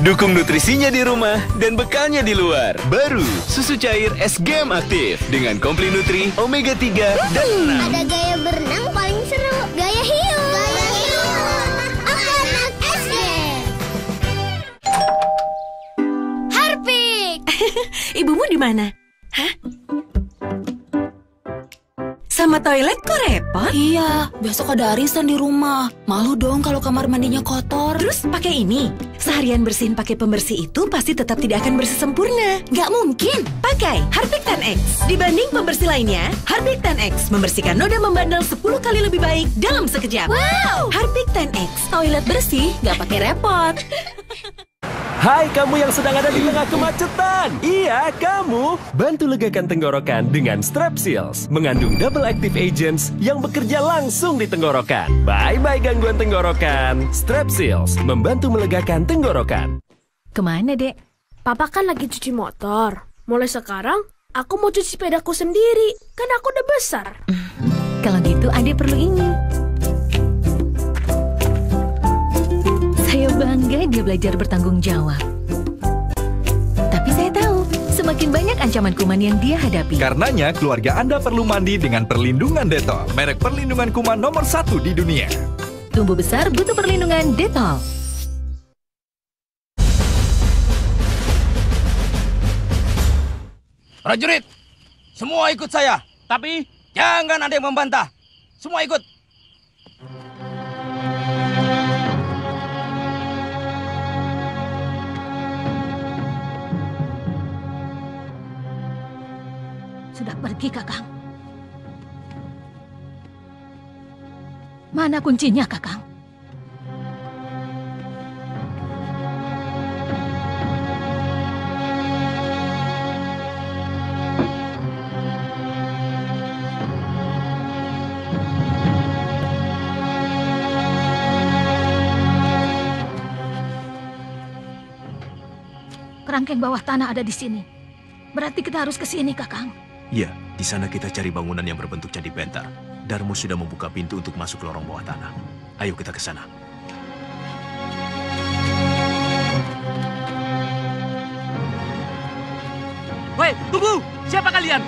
Dukung nutrisinya di rumah dan bekalnya di luar. Baru susu cair SGM Aktif dengan komplit nutri, omega 3 dan 6. Ada gaya berenang paling seru, gaya hiu. Gaya hiu. Anak SGM. Harpik. Ibumu di mana? Hah? Sama toilet kok repot? Iya, besok ada arisan di rumah. Malu dong kalau kamar mandinya kotor. Terus pakai ini? Seharian bersihin pakai pembersih itu pasti tetap tidak akan bersih sempurna. Nggak mungkin. Pakai Harpik 10X. Dibanding pembersih lainnya, Harpik 10X membersihkan noda membandel 10 kali lebih baik dalam sekejap. Wow! Harpik 10X. Toilet bersih, nggak pakai repot. Hai kamu yang sedang ada di tengah kemacetan. Iya, kamu. Bantu legakan tenggorokan dengan Strepsils. Mengandung double active agents yang bekerja langsung di tenggorokan. Bye-bye gangguan tenggorokan. Strepsils membantu melegakan tenggorokan. Kemana, Dek? Papa kan lagi cuci motor. Mulai sekarang, aku mau cuci sepedaku sendiri. Kan aku udah besar. Kalau gitu, Adik perlu ini. Saya bangga dia belajar bertanggung jawab. Tapi saya tahu, semakin banyak ancaman kuman yang dia hadapi. Karenanya, keluarga Anda perlu mandi dengan perlindungan Dettol. Merek perlindungan kuman nomor 1 di dunia. Tumbuh besar butuh perlindungan Dettol. Prajurit, semua ikut saya. Tapi jangan ada yang membantah. Semua ikut. Sudah pergi, Kakang. Mana kuncinya, Kakang? Kerangkeng bawah tanah ada di sini. Berarti kita harus ke sini, Kakang. Ya, di sana kita cari bangunan yang berbentuk candi bentar. Darmo sudah membuka pintu untuk masuk ke lorong bawah tanah. Ayo kita ke sana. Woi, tunggu! Siapa kalian?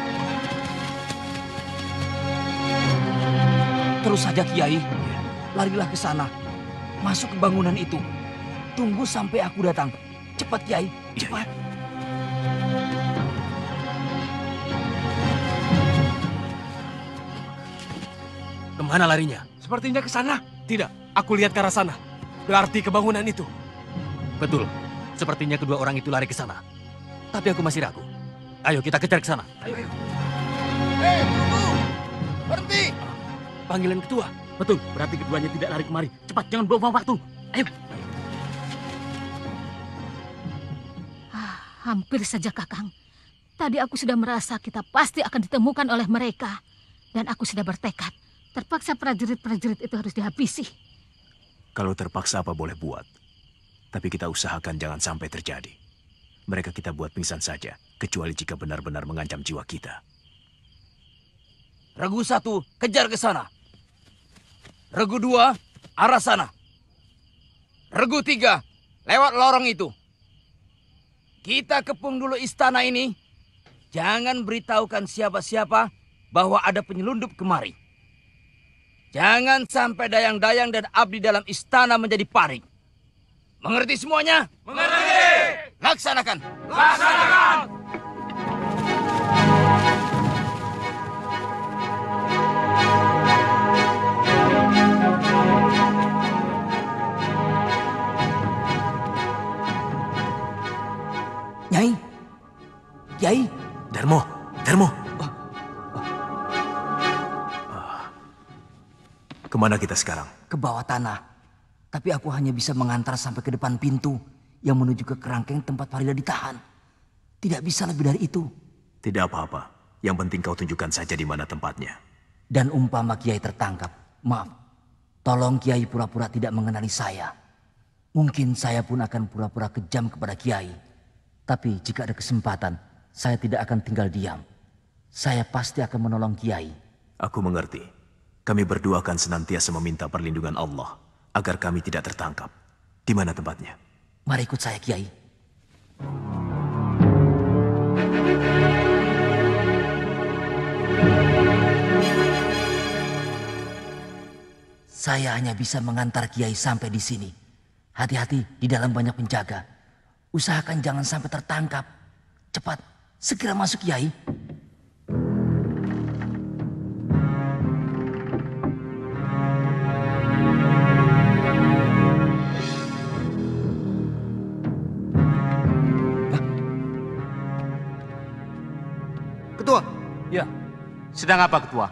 Terus saja, Kiai. Larilah ke sana. Masuk ke bangunan itu. Tunggu sampai aku datang. Cepat, Kiai. Cepat. Kemana larinya? Sepertinya ke sana. Tidak, aku lihat ke arah sana. Berarti ke bangunan itu. Betul. Sepertinya kedua orang itu lari ke sana. Tapi aku masih ragu. Ayo kita kejar ke sana. Ayo. Hei, tunggu! Berhenti! Panggilan ketua. Betul, berarti keduanya tidak lari kemari. Cepat, jangan buang waktu. Ayo. Hampir saja, Kakang. Tadi aku sudah merasa kita pasti akan ditemukan oleh mereka. Dan aku sudah bertekad. Terpaksa prajurit-prajurit itu harus dihabisi. Kalau terpaksa apa boleh buat. Tapi kita usahakan jangan sampai terjadi. Mereka kita buat pingsan saja. Kecuali jika benar-benar mengancam jiwa kita. Regu 1, kejar ke sana. Regu 2, arah sana. Regu 3, lewat lorong itu. Kita kepung dulu istana ini. Jangan beritahukan siapa-siapa bahwa ada penyelundup kemari. Jangan sampai dayang-dayang dan abdi dalam istana menjadi panik. Mengerti semuanya? Mengerti! Laksanakan! Laksanakan! Nyai! Nyai! Darmo! Darmo! Kemana kita sekarang? Ke bawah tanah. Tapi aku hanya bisa mengantar sampai ke depan pintu yang menuju ke kerangkeng tempat Farida ditahan. Tidak bisa lebih dari itu. Tidak apa-apa. Yang penting kau tunjukkan saja di mana tempatnya. Dan umpama Kiai tertangkap, maaf. Tolong Kiai pura-pura tidak mengenali saya. Mungkin saya pun akan pura-pura kejam kepada Kiai. Tapi jika ada kesempatan, saya tidak akan tinggal diam. Saya pasti akan menolong Kiai. Aku mengerti. Kami berdua akan senantiasa meminta perlindungan Allah agar kami tidak tertangkap. Di mana tempatnya? Mari ikut saya, Kiai. Saya hanya bisa mengantar Kiai sampai di sini. Hati-hati, di dalam banyak penjaga. Usahakan jangan sampai tertangkap. Cepat, segera masuk, Kiai. Ketua. Ya, sedang apa Ketua?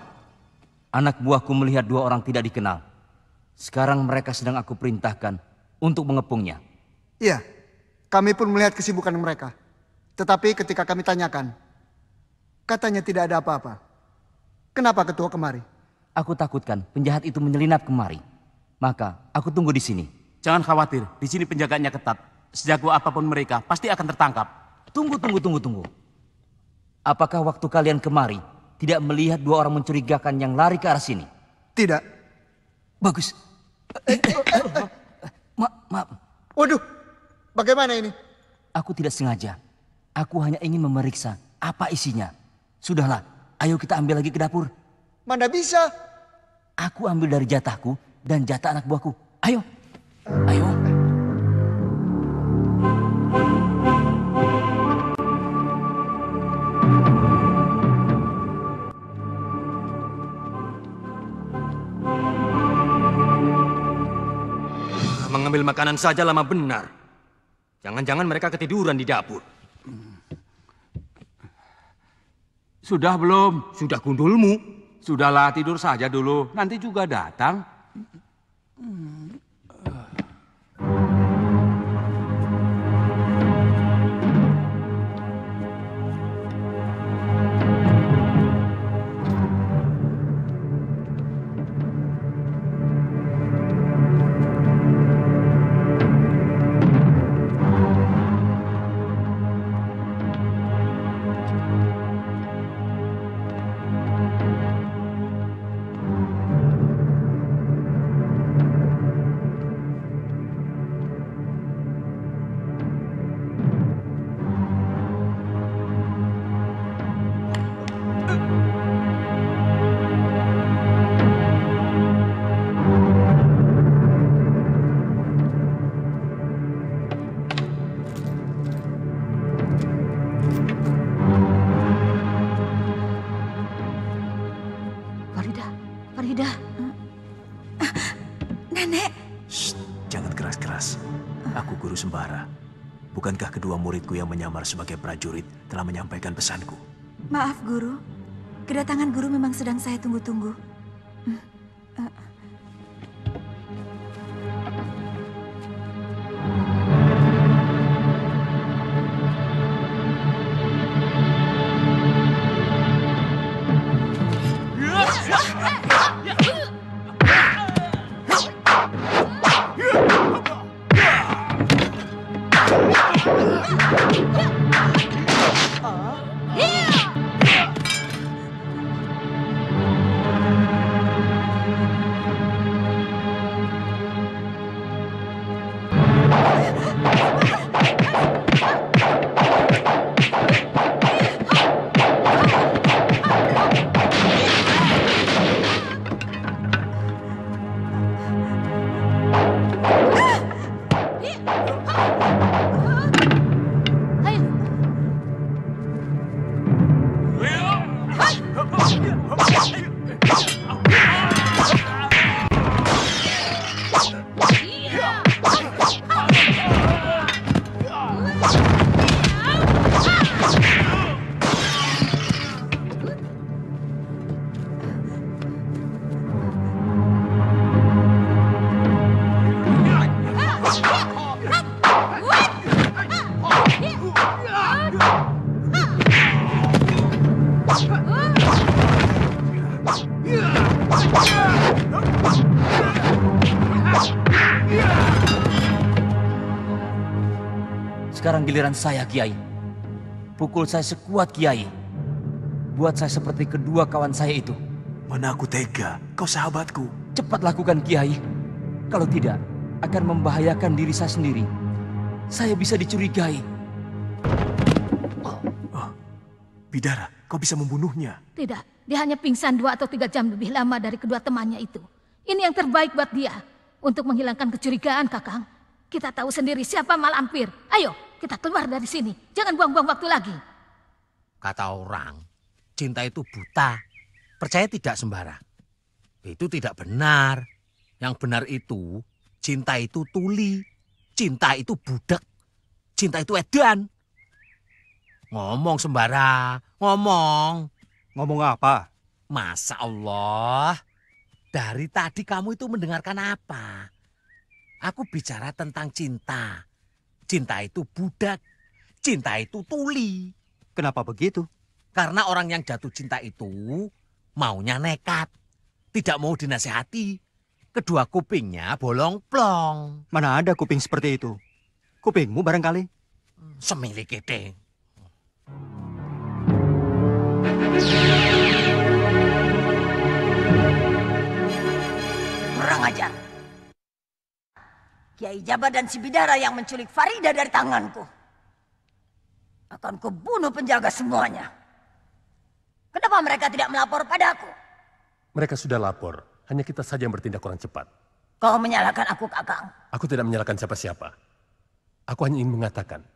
Anak buahku melihat dua orang tidak dikenal. Sekarang mereka sedang aku perintahkan untuk mengepungnya. Iya, kami pun melihat kesibukan mereka. Tetapi ketika kami tanyakan, katanya tidak ada apa-apa. Kenapa Ketua kemari? Aku takutkan penjahat itu menyelinap kemari. Maka aku tunggu di sini. Jangan khawatir, di sini penjagaannya ketat. Sejago apapun mereka, pasti akan tertangkap. Tunggu. Apakah waktu kalian kemari tidak melihat dua orang mencurigakan yang lari ke arah sini? Tidak. Bagus. Maaf. Waduh, bagaimana ini? Aku tidak sengaja. Aku hanya ingin memeriksa apa isinya. Sudahlah, ayo kita ambil lagi ke dapur. Mana bisa? Aku ambil dari jatahku dan jatah anak buahku. Ayo. Mengambil makanan saja lama benar. Jangan-jangan mereka ketiduran di dapur. Sudah belum? Sudah gundulmu. Sudahlah, tidur saja dulu. Nanti juga datang. Farida. Nenek. Shh, jangan keras-keras. Aku Guru Sembara. Bukankah kedua muridku yang menyamar sebagai prajurit telah menyampaikan pesanku? Maaf, Guru. Kedatangan Guru memang sedang saya tunggu-tunggu. Sekarang giliran saya, Kiai. Pukul saya sekuat, Kiai. Buat saya seperti kedua kawan saya itu. Mana aku tega, kau sahabatku. Cepat lakukan, Kiai. Kalau tidak, akan membahayakan diri saya sendiri. Saya bisa dicurigai. Bidara, kau bisa membunuhnya. Tidak, dia hanya pingsan 2 atau 3 jam lebih lama dari kedua temannya itu. Ini yang terbaik buat dia. Untuk menghilangkan kecurigaan, Kakang. Kita tahu sendiri siapa malampir. Ayo, kita keluar dari sini. Jangan buang-buang waktu lagi. Kata orang, cinta itu buta. Percaya tidak sembarang. Itu tidak benar. Yang benar itu, cinta itu tuli. Cinta itu budak. Cinta itu edan. Ngomong sembara, ngomong. Ngomong apa? Masa Allah, dari tadi kamu itu mendengarkan apa? Aku bicara tentang cinta. Cinta itu budak, cinta itu tuli. Kenapa begitu? Karena orang yang jatuh cinta itu maunya nekat. Tidak mau dinasehati. Kedua kupingnya bolong-plong. Mana ada kuping seperti itu? Kupingmu barangkali? Semili kete. Kurang ajar. Kiai Jabat dan si Bidara yang menculik Farida dari tanganku. Akan kubunuh penjaga semuanya. Kenapa mereka tidak melapor padaku? Mereka sudah lapor, hanya kita saja yang bertindak kurang cepat. Kau menyalahkan aku, Kakang. Aku tidak menyalahkan siapa-siapa. Aku hanya ingin mengatakan,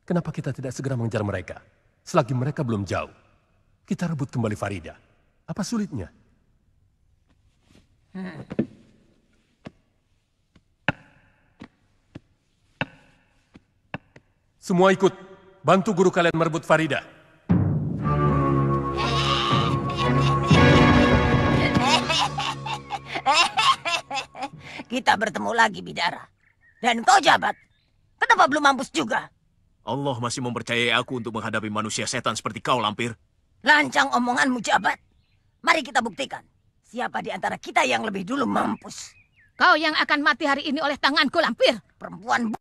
kenapa kita tidak segera mengejar mereka? Selagi mereka belum jauh, kita rebut kembali Farida. Apa sulitnya? Semua ikut, bantu guru kalian merebut Farida. Kita bertemu lagi, Bidara. Dan kau Jabat, kenapa belum mampus juga? Allah masih mempercayai aku untuk menghadapi manusia setan seperti kau, Lampir. Lancang omonganmu, Jabat. Mari kita buktikan. Siapa di antara kita yang lebih dulu mampus? Kau yang akan mati hari ini oleh tanganku, Lampir. Perempuan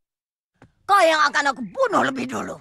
kau yang akan aku bunuh lebih dulu.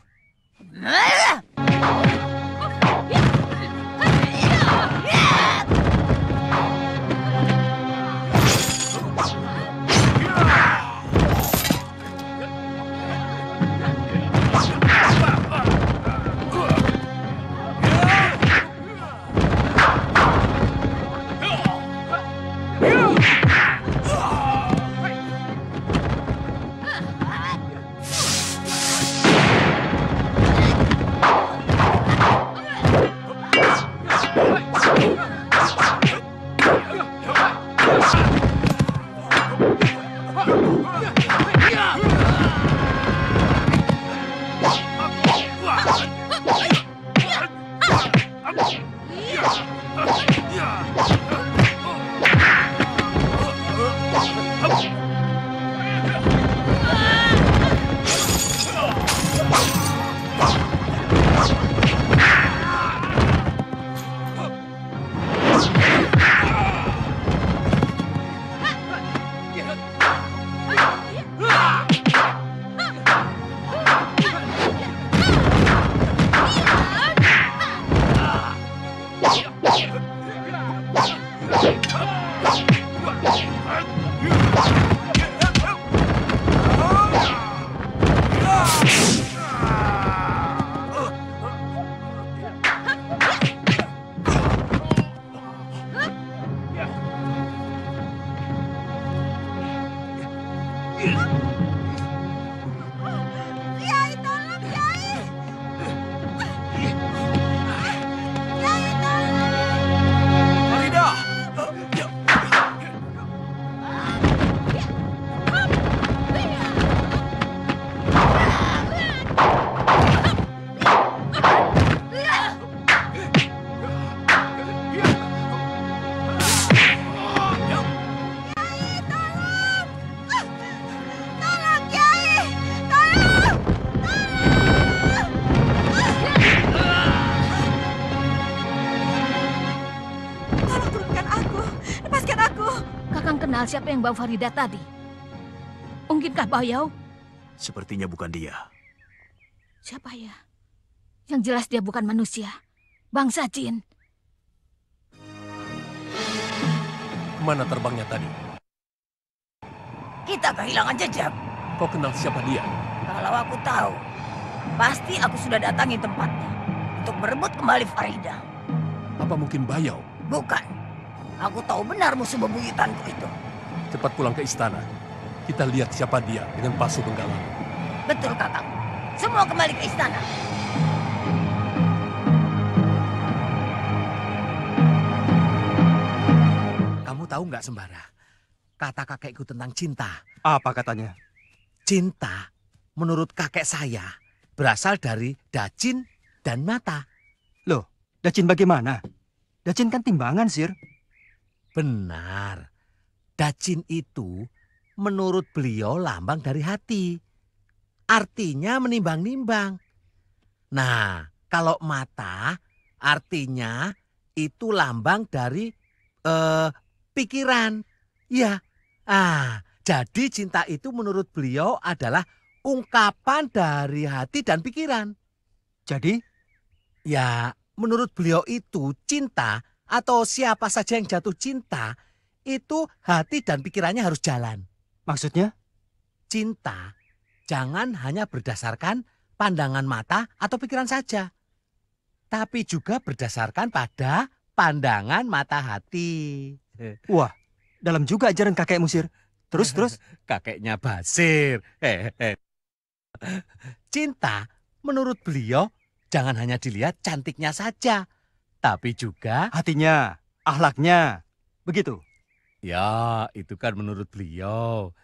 Siapa yang bawa Farida tadi? Mungkinkah Bayau? Sepertinya bukan dia. Siapa ya? Yang jelas dia bukan manusia. Bangsa jin. Kemana terbangnya tadi? Kita kehilangan jejak. Kau kenal siapa dia? Kalau aku tahu, pasti aku sudah datangi tempatnya untuk merebut kembali Farida. Apa mungkin Bayau? Bukan. Aku tahu benar musuh bebuyutanku itu. Cepat pulang ke istana. Kita lihat siapa dia dengan Pasu Benggala. Betul, Kakang. Semua kembali ke istana. Kamu tahu nggak Sembara? Kata kakekku tentang cinta. Apa katanya? Cinta, menurut kakek saya, berasal dari dacin dan mata. Loh, dacin bagaimana? Dacin kan timbangan, Sir. Benar. Dacin itu menurut beliau lambang dari hati. Artinya menimbang-nimbang. Nah, kalau mata artinya itu lambang dari pikiran. Ya. Jadi cinta itu menurut beliau adalah ungkapan dari hati dan pikiran. Jadi? Ya, menurut beliau itu cinta atau siapa saja yang jatuh cinta itu hati dan pikirannya harus jalan. Maksudnya? Cinta jangan hanya berdasarkan pandangan mata atau pikiran saja. Tapi juga berdasarkan pada pandangan mata hati. Wah, dalam juga ajaran kakekmu, Sir. Terus? Kakeknya Basir. Cinta menurut beliau jangan hanya dilihat cantiknya saja. Tapi juga hatinya, akhlaknya. Begitu? Ya, itu kan menurut beliau.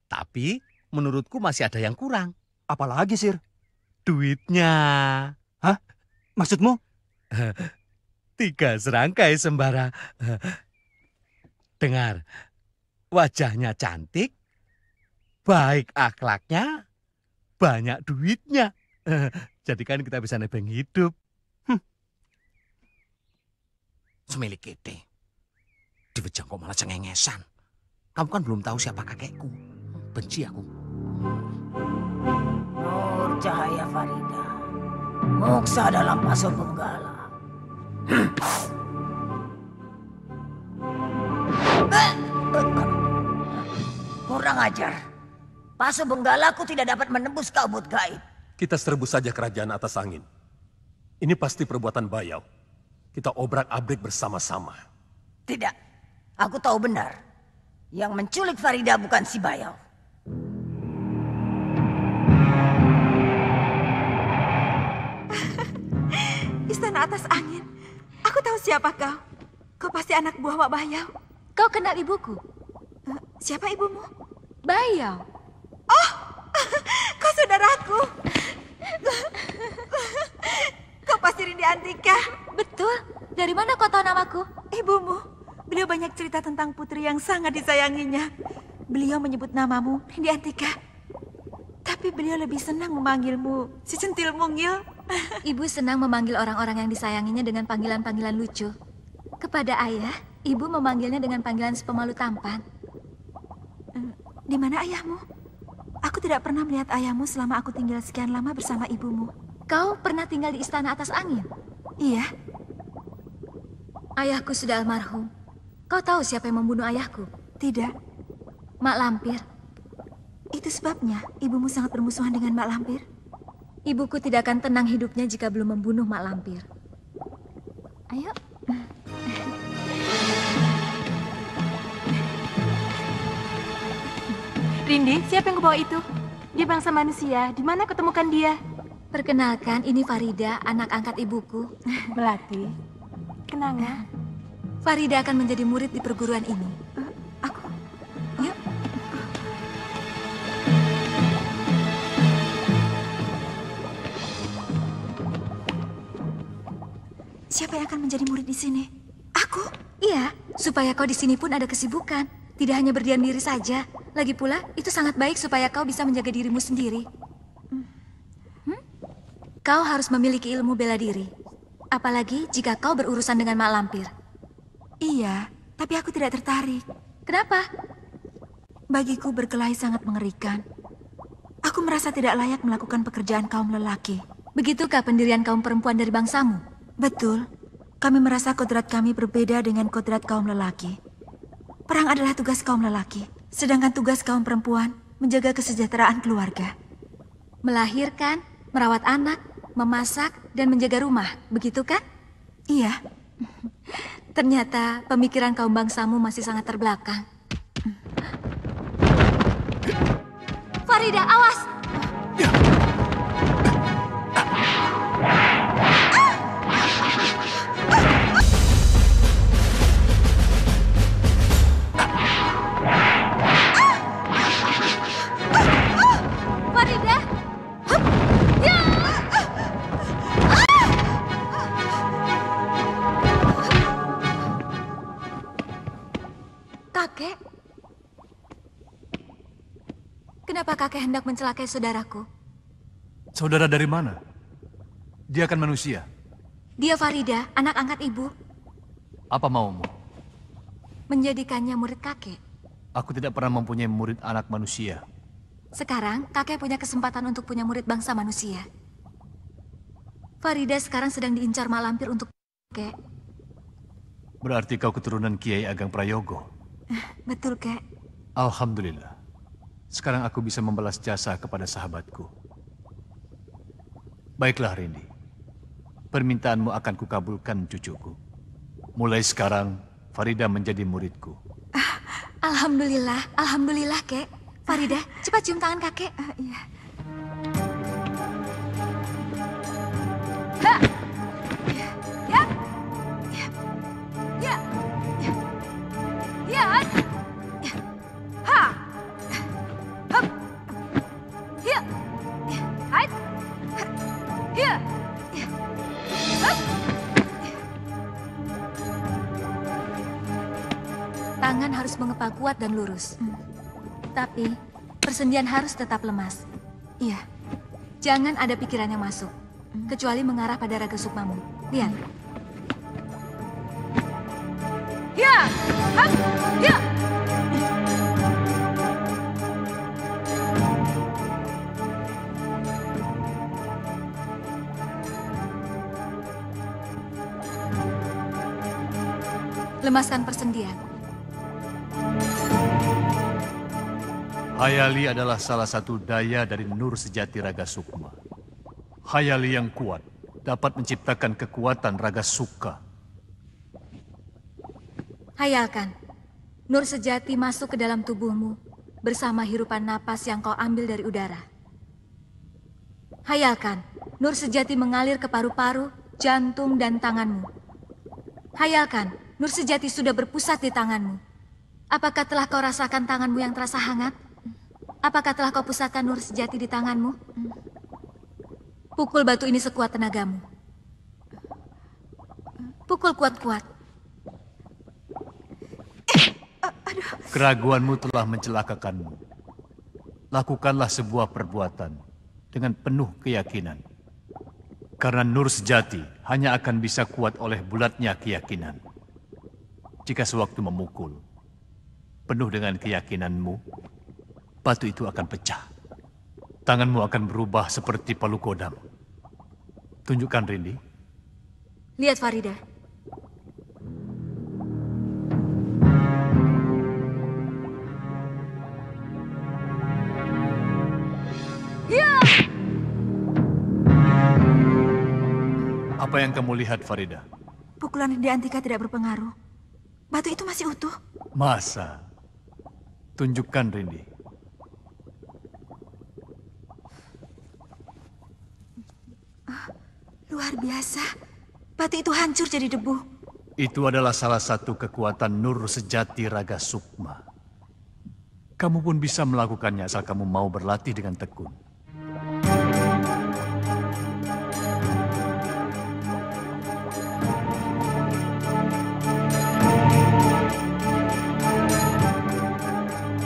Tapi menurutku masih ada yang kurang. Apalagi, Sir? Duitnya. Hah? Maksudmu? 3 serangkai Sembara. Dengar, wajahnya cantik, baik akhlaknya, banyak duitnya. Jadi kan kita bisa nebeng hidup. Semilik kete. Diwejang kok malah cengengesan. Kamu kan belum tahu siapa kakekku. Benci aku. Nur cahaya Farida. Moksa dalam Pasu Benggala. Kurang ajar. Pasu Benggalaku tidak dapat menembus kabut gaib. Kita serbu saja kerajaan atas angin. Ini pasti perbuatan Bayau. Kita obrak-abrik bersama-sama. Tidak. Aku tahu benar. Yang menculik Farida bukan si Bayau. Istana atas angin. Aku tahu siapa kau. Kau pasti anak buah Wak Bayau. Kau kenal ibuku? Siapa ibumu? Bayau. Oh, kau saudaraku. Kau pasti Rindi Antika. Betul. Dari mana kau tahu namaku? Ibumu. Beliau banyak cerita tentang putri yang sangat disayanginya. Beliau menyebut namamu Rindi Antika. Tapi beliau lebih senang memanggilmu si centil mungil. Ibu senang memanggil orang-orang yang disayanginya dengan panggilan-panggilan lucu. Kepada ayah, ibu memanggilnya dengan panggilan sepemalu tampan. Di mana ayahmu? Aku tidak pernah melihat ayahmu selama aku tinggal sekian lama bersama ibumu. Kau pernah tinggal di istana atas angin? Iya. Ayahku sudah almarhum. Kau tahu siapa yang membunuh ayahku? Tidak. Mak Lampir. Itu sebabnya ibumu sangat bermusuhan dengan Mak Lampir? Ibuku tidak akan tenang hidupnya jika belum membunuh Mak Lampir. Ayo. Rindi, siapa yang kebawa itu? Dia bangsa manusia. Di mana ketemukan dia? Perkenalkan, ini Farida, anak angkat ibuku. Melati. Kenanga. Farida akan menjadi murid di perguruan ini. Aku? Yuk. Siapa yang akan menjadi murid di sini? Aku? Iya, supaya kau di sini pun ada kesibukan. Tidak hanya berdiam diri saja. Lagi pula, itu sangat baik supaya kau bisa menjaga dirimu sendiri. Kau harus memiliki ilmu bela diri. Apalagi jika kau berurusan dengan Mak Lampir. Iya, tapi aku tidak tertarik. Kenapa? Bagiku berkelahi sangat mengerikan. Aku merasa tidak layak melakukan pekerjaan kaum lelaki. Begitukah pendirian kaum perempuan dari bangsamu? Betul. Kami merasa kodrat kami berbeda dengan kodrat kaum lelaki. Perang adalah tugas kaum lelaki, sedangkan tugas kaum perempuan menjaga kesejahteraan keluarga. Melahirkan, merawat anak, memasak, dan menjaga rumah, begitu kan? Iya. Ternyata pemikiran kaum bangsamu masih sangat terbelakang. Farida, awas! Farida! Ya! Kakek? Kenapa kakek hendak mencelakai saudaraku? Saudara dari mana? Dia kan manusia. Dia Farida, anak angkat ibu. Apa maumu? Menjadikannya murid kakek. Aku tidak pernah mempunyai murid anak manusia. Sekarang kakek punya kesempatan untuk punya murid bangsa manusia. Farida sekarang sedang diincar mak lampir untuk kakek. Berarti kau keturunan Kiai Ageng Prayogo. Betul, Kek. Alhamdulillah. Sekarang aku bisa membalas jasa kepada sahabatku. Baiklah, Rindi. Permintaanmu akan kukabulkan, cucuku. Mulai sekarang, Farida menjadi muridku. Alhamdulillah, alhamdulillah, Kek. Farida, cepat cium tangan kakek. Iya. Ha! Ya! Ya! Ya! Ya! Ha! Hop! Ya! Hai! Ya! Hop! Tangan harus mengepak kuat dan lurus. Tapi, persendian harus tetap lemas. Iya. Jangan ada pikiran yang masuk. Kecuali mengarah pada raga sukmamu. Lihat. Ya! Hap! Ya! Lemaskan persendian. Hayali adalah salah satu daya dari Nur Sejati Raga Sukma. Hayali yang kuat dapat menciptakan kekuatan Raga Sukka. Hayalkan, Nur Sejati masuk ke dalam tubuhmu bersama hirupan napas yang kau ambil dari udara. Hayalkan, Nur Sejati mengalir ke paru-paru, jantung, dan tanganmu. Hayalkan, Nur Sejati sudah berpusat di tanganmu. Apakah telah kau rasakan tanganmu yang terasa hangat? Apakah telah kau pusatkan Nur Sejati di tanganmu? Pukul batu ini sekuat tenagamu. Pukul kuat-kuat. Keraguanmu telah mencelakakanmu. Lakukanlah sebuah perbuatan dengan penuh keyakinan. Karena Nur Sejati hanya akan bisa kuat oleh bulatnya keyakinan. Jika sewaktu memukul, penuh dengan keyakinanmu, batu itu akan pecah. Tanganmu akan berubah seperti palu kodam. Tunjukkan, Rindi. Lihat, Farida. Ya! Apa yang kamu lihat, Farida? Pukulan Rindi Antika tidak berpengaruh. Batu itu masih utuh. Masa? Tunjukkan, Rindi. Luar biasa. Batu itu hancur jadi debu. Itu adalah salah satu kekuatan Nur Sejati Raga Sukma. Kamu pun bisa melakukannya asal kamu mau berlatih dengan tekun.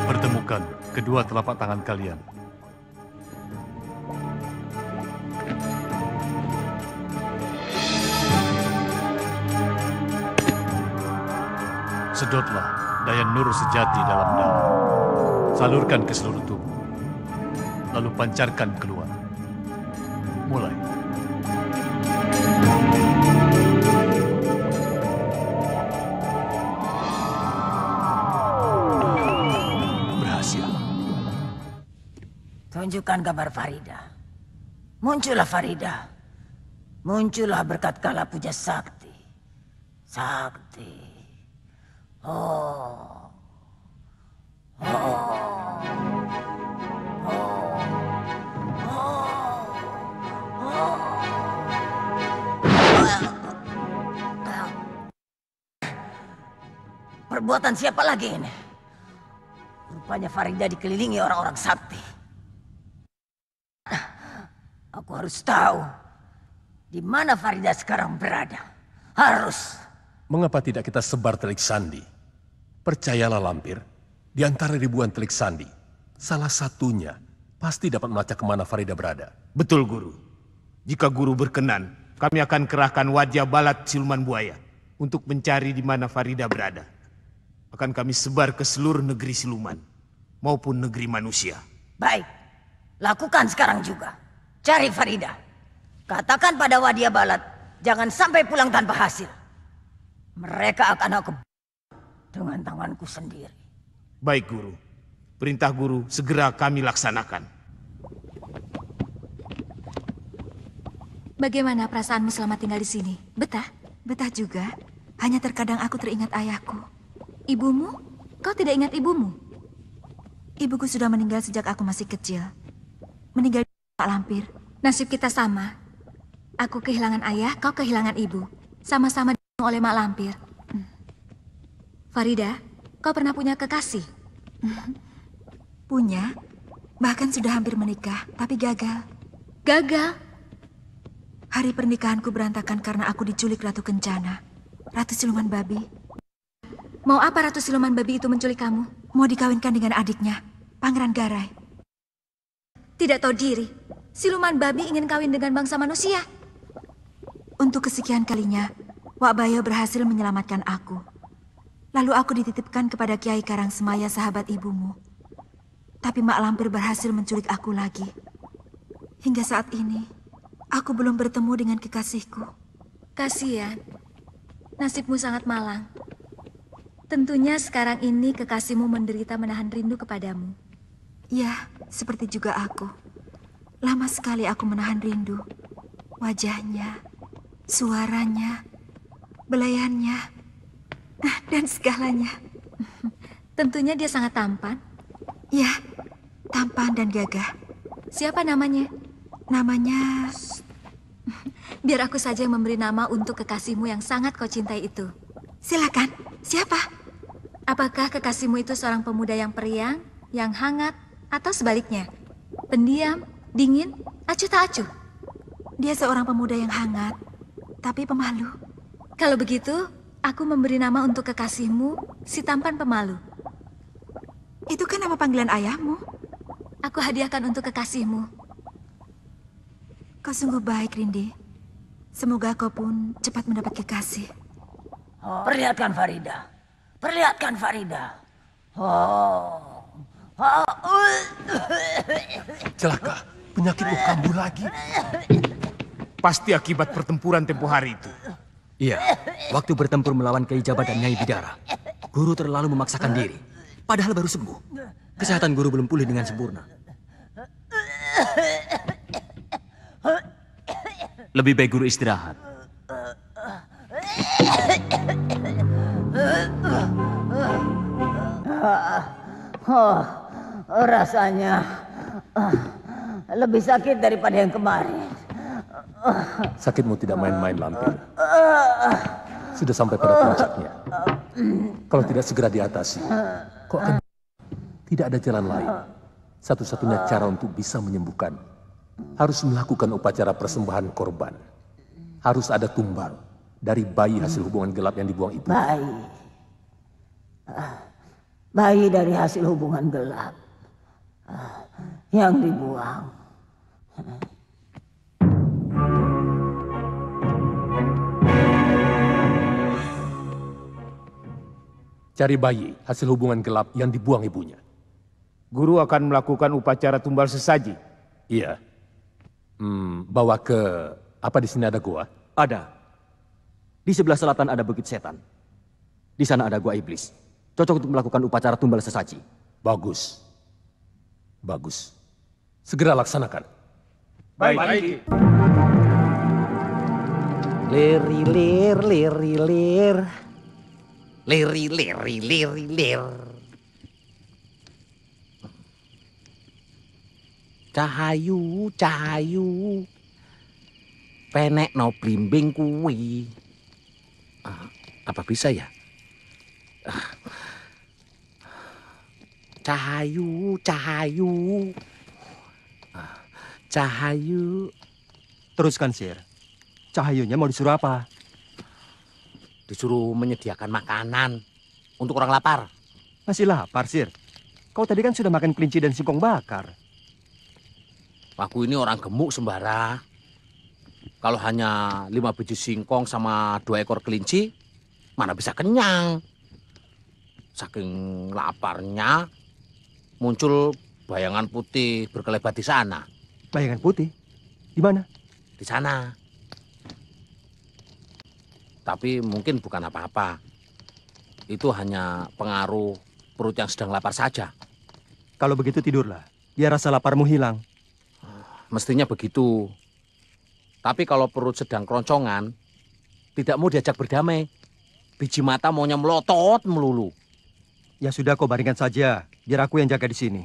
Pertemukan kedua telapak tangan kalian. Sedotlah daya Nur Sejati dalam-dalam. Salurkan ke seluruh tubuh. lalu pancarkan keluar. Mulai. Berhasil. Tunjukkan gambar Farida. Muncullah Farida. Muncullah berkat kala puja sakti. Sakti. Oh. Perbuatan siapa lagi ini? Rupanya Farida dikelilingi orang-orang sakti. Aku harus tahu di mana Farida sekarang berada. Harus. Mengapa tidak kita sebar telik sandi? Percayalah Lampir, di antara ribuan telik sandi, salah satunya pasti dapat melacak kemana Farida berada. Betul, Guru. Jika Guru berkenan, kami akan kerahkan wajah balat siluman buaya untuk mencari di mana Farida berada. Akan kami sebar ke seluruh negeri siluman maupun negeri manusia. Baik, lakukan sekarang juga. Cari Farida. Katakan pada Wadia Balat, jangan sampai pulang tanpa hasil. Mereka akan aku dengan tanganku sendiri. Baik, Guru. Perintah Guru segera kami laksanakan. Bagaimana perasaanmu selama tinggal di sini? Betah? Betah juga. Hanya terkadang aku teringat ayahku. Ibumu? Kau tidak ingat ibumu? Ibuku sudah meninggal sejak aku masih kecil. Meninggal di Pak Lampir. Nasib kita sama. Aku kehilangan ayah, kau kehilangan ibu. Sama-sama dibunuh oleh Mak Lampir. Farida, kau pernah punya kekasih? Punya. Bahkan sudah hampir menikah, tapi gagal. Gagal? Hari pernikahanku berantakan karena aku diculik Ratu Kencana. Ratu Siluman Babi. Mau apa Ratu Siluman Babi itu menculik kamu? Mau dikawinkan dengan adiknya, Pangeran Garai. Tidak tahu diri, Siluman Babi ingin kawin dengan bangsa manusia. Untuk kesekian kalinya, Wak Bayo berhasil menyelamatkan aku. Lalu aku dititipkan kepada Kiai Karangsemaya, sahabat ibumu. Tapi Mak Lampir berhasil menculik aku lagi. Hingga saat ini, aku belum bertemu dengan kekasihku. Kasihan, nasibmu sangat malang. Tentunya sekarang ini kekasihmu menderita menahan rindu kepadamu. Ya, seperti juga aku. Lama sekali aku menahan rindu. Wajahnya, suaranya, belayannya, dan segalanya. Tentunya dia sangat tampan. Ya, tampan dan gagah. Siapa namanya? Namanya... Biar aku saja yang memberi nama untuk kekasihmu yang sangat kau cintai itu. Silakan, siapa? Apakah kekasihmu itu seorang pemuda yang periang, yang hangat, atau sebaliknya? Pendiam, dingin, acuh tak acuh? Dia seorang pemuda yang hangat, tapi pemalu. Kalau begitu, aku memberi nama untuk kekasihmu, si tampan pemalu. Itu kan nama panggilan ayahmu. Aku hadiahkan untuk kekasihmu. Kau sungguh baik, Rindi. Semoga kau pun cepat mendapat kekasih. Perlihatkan Farida. Perlihatkan Farida. Celaka, penyakitmu kambuh lagi. Pasti akibat pertempuran tempo hari itu. Iya, waktu bertempur melawan Kiai Jabat dan Nyai Bidara, Guru terlalu memaksakan diri. Padahal baru sembuh. Kesehatan Guru belum pulih dengan sempurna. Lebih baik Guru istirahat. Rasanya lebih sakit daripada yang kemarin. Sakitmu tidak main-main, Lampir. Sudah sampai pada puncaknya. Kalau tidak segera diatasi, kok akan tidak ada jalan lain. Satu-satunya cara untuk bisa menyembuhkan harus melakukan upacara persembahan korban. Harus ada tumbal dari bayi hasil hubungan gelap yang dibuang ibu. Bayi dari hasil hubungan gelap yang dibuang. Cari bayi hasil hubungan gelap yang dibuang ibunya. Guru akan melakukan upacara tumbal sesaji Iya. Bawa ke... Apa di sini ada gua? Ada. Di sebelah selatan ada Bukit Setan. Di sana ada gua iblis. Cocok untuk melakukan upacara tumbal sesaji. Bagus. Bagus. Segera laksanakan. Baik. Lir. Lir. Cahayu. Penek no blimbing kuwi. Apa bisa ya? Cahayu. Teruskan, Sir. Cahayunya mau disuruh apa? Disuruh menyediakan makanan untuk orang lapar. Masih lapar, Sir? Kau tadi kan sudah makan kelinci dan singkong bakar. Aku ini orang gemuk, Sembara. Kalau hanya 5 biji singkong sama 2 ekor kelinci, mana bisa kenyang. Saking laparnya, muncul bayangan putih berkelebat di sana. Bayangan putih? Di mana? Di sana. Tapi mungkin bukan apa-apa. Itu hanya pengaruh perut yang sedang lapar saja. Kalau begitu tidurlah, biar rasa laparmu hilang. Mestinya begitu. Tapi kalau perut sedang keroncongan, tidak mau diajak berdamai. Biji mata maunya melotot melulu. Ya sudah, kau baringkan saja. Biar aku yang jaga di sini.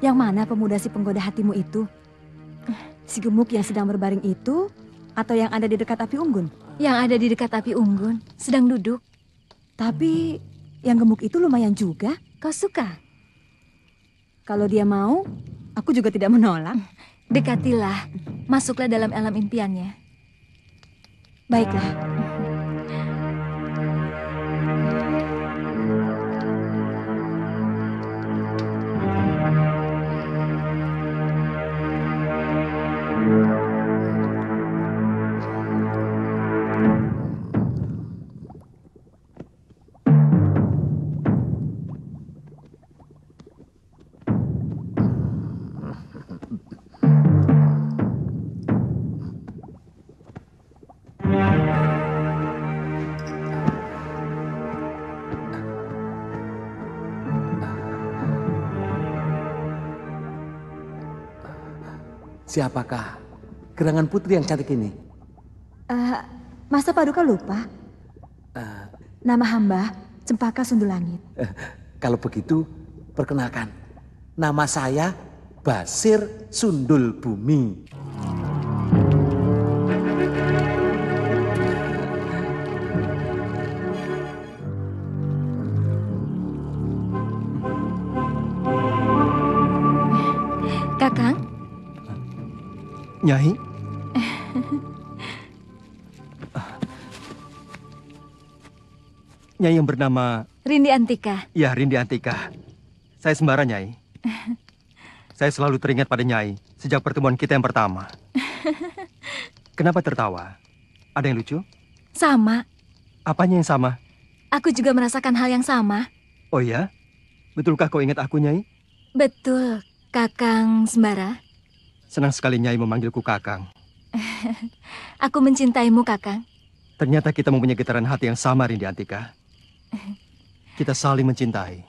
Yang mana pemuda si penggoda hatimu itu? Si gemuk yang sedang berbaring itu, atau yang ada di dekat api unggun? Yang ada di dekat api unggun, sedang duduk. Tapi yang gemuk itu lumayan juga. Kau suka? Kalau dia mau, aku juga tidak menolak. Dekatilah, masuklah dalam alam impiannya. Baiklah. Siapakah gerangan putri yang cantik ini? Masa Paduka lupa? Nama hamba Cempaka Sundulangit. Kalau begitu, perkenalkan. Nama saya Basir Sundul Bumi. Kakang? Nyai? Nyai yang bernama... Rindi Antika. Ya, Rindi Antika. Saya Sembara, Nyai. Saya selalu teringat pada Nyai sejak pertemuan kita yang pertama. Kenapa tertawa? Ada yang lucu? Sama. Apanya yang sama? Aku juga merasakan hal yang sama. Oh ya? Betulkah kau ingat aku, Nyai? Betul, Kakang Sembara. Senang sekali Nyai memanggilku Kakang. Aku mencintaimu, Kakang. Ternyata kita mempunyai getaran hati yang sama, Rindi Antika. Kita saling mencintai.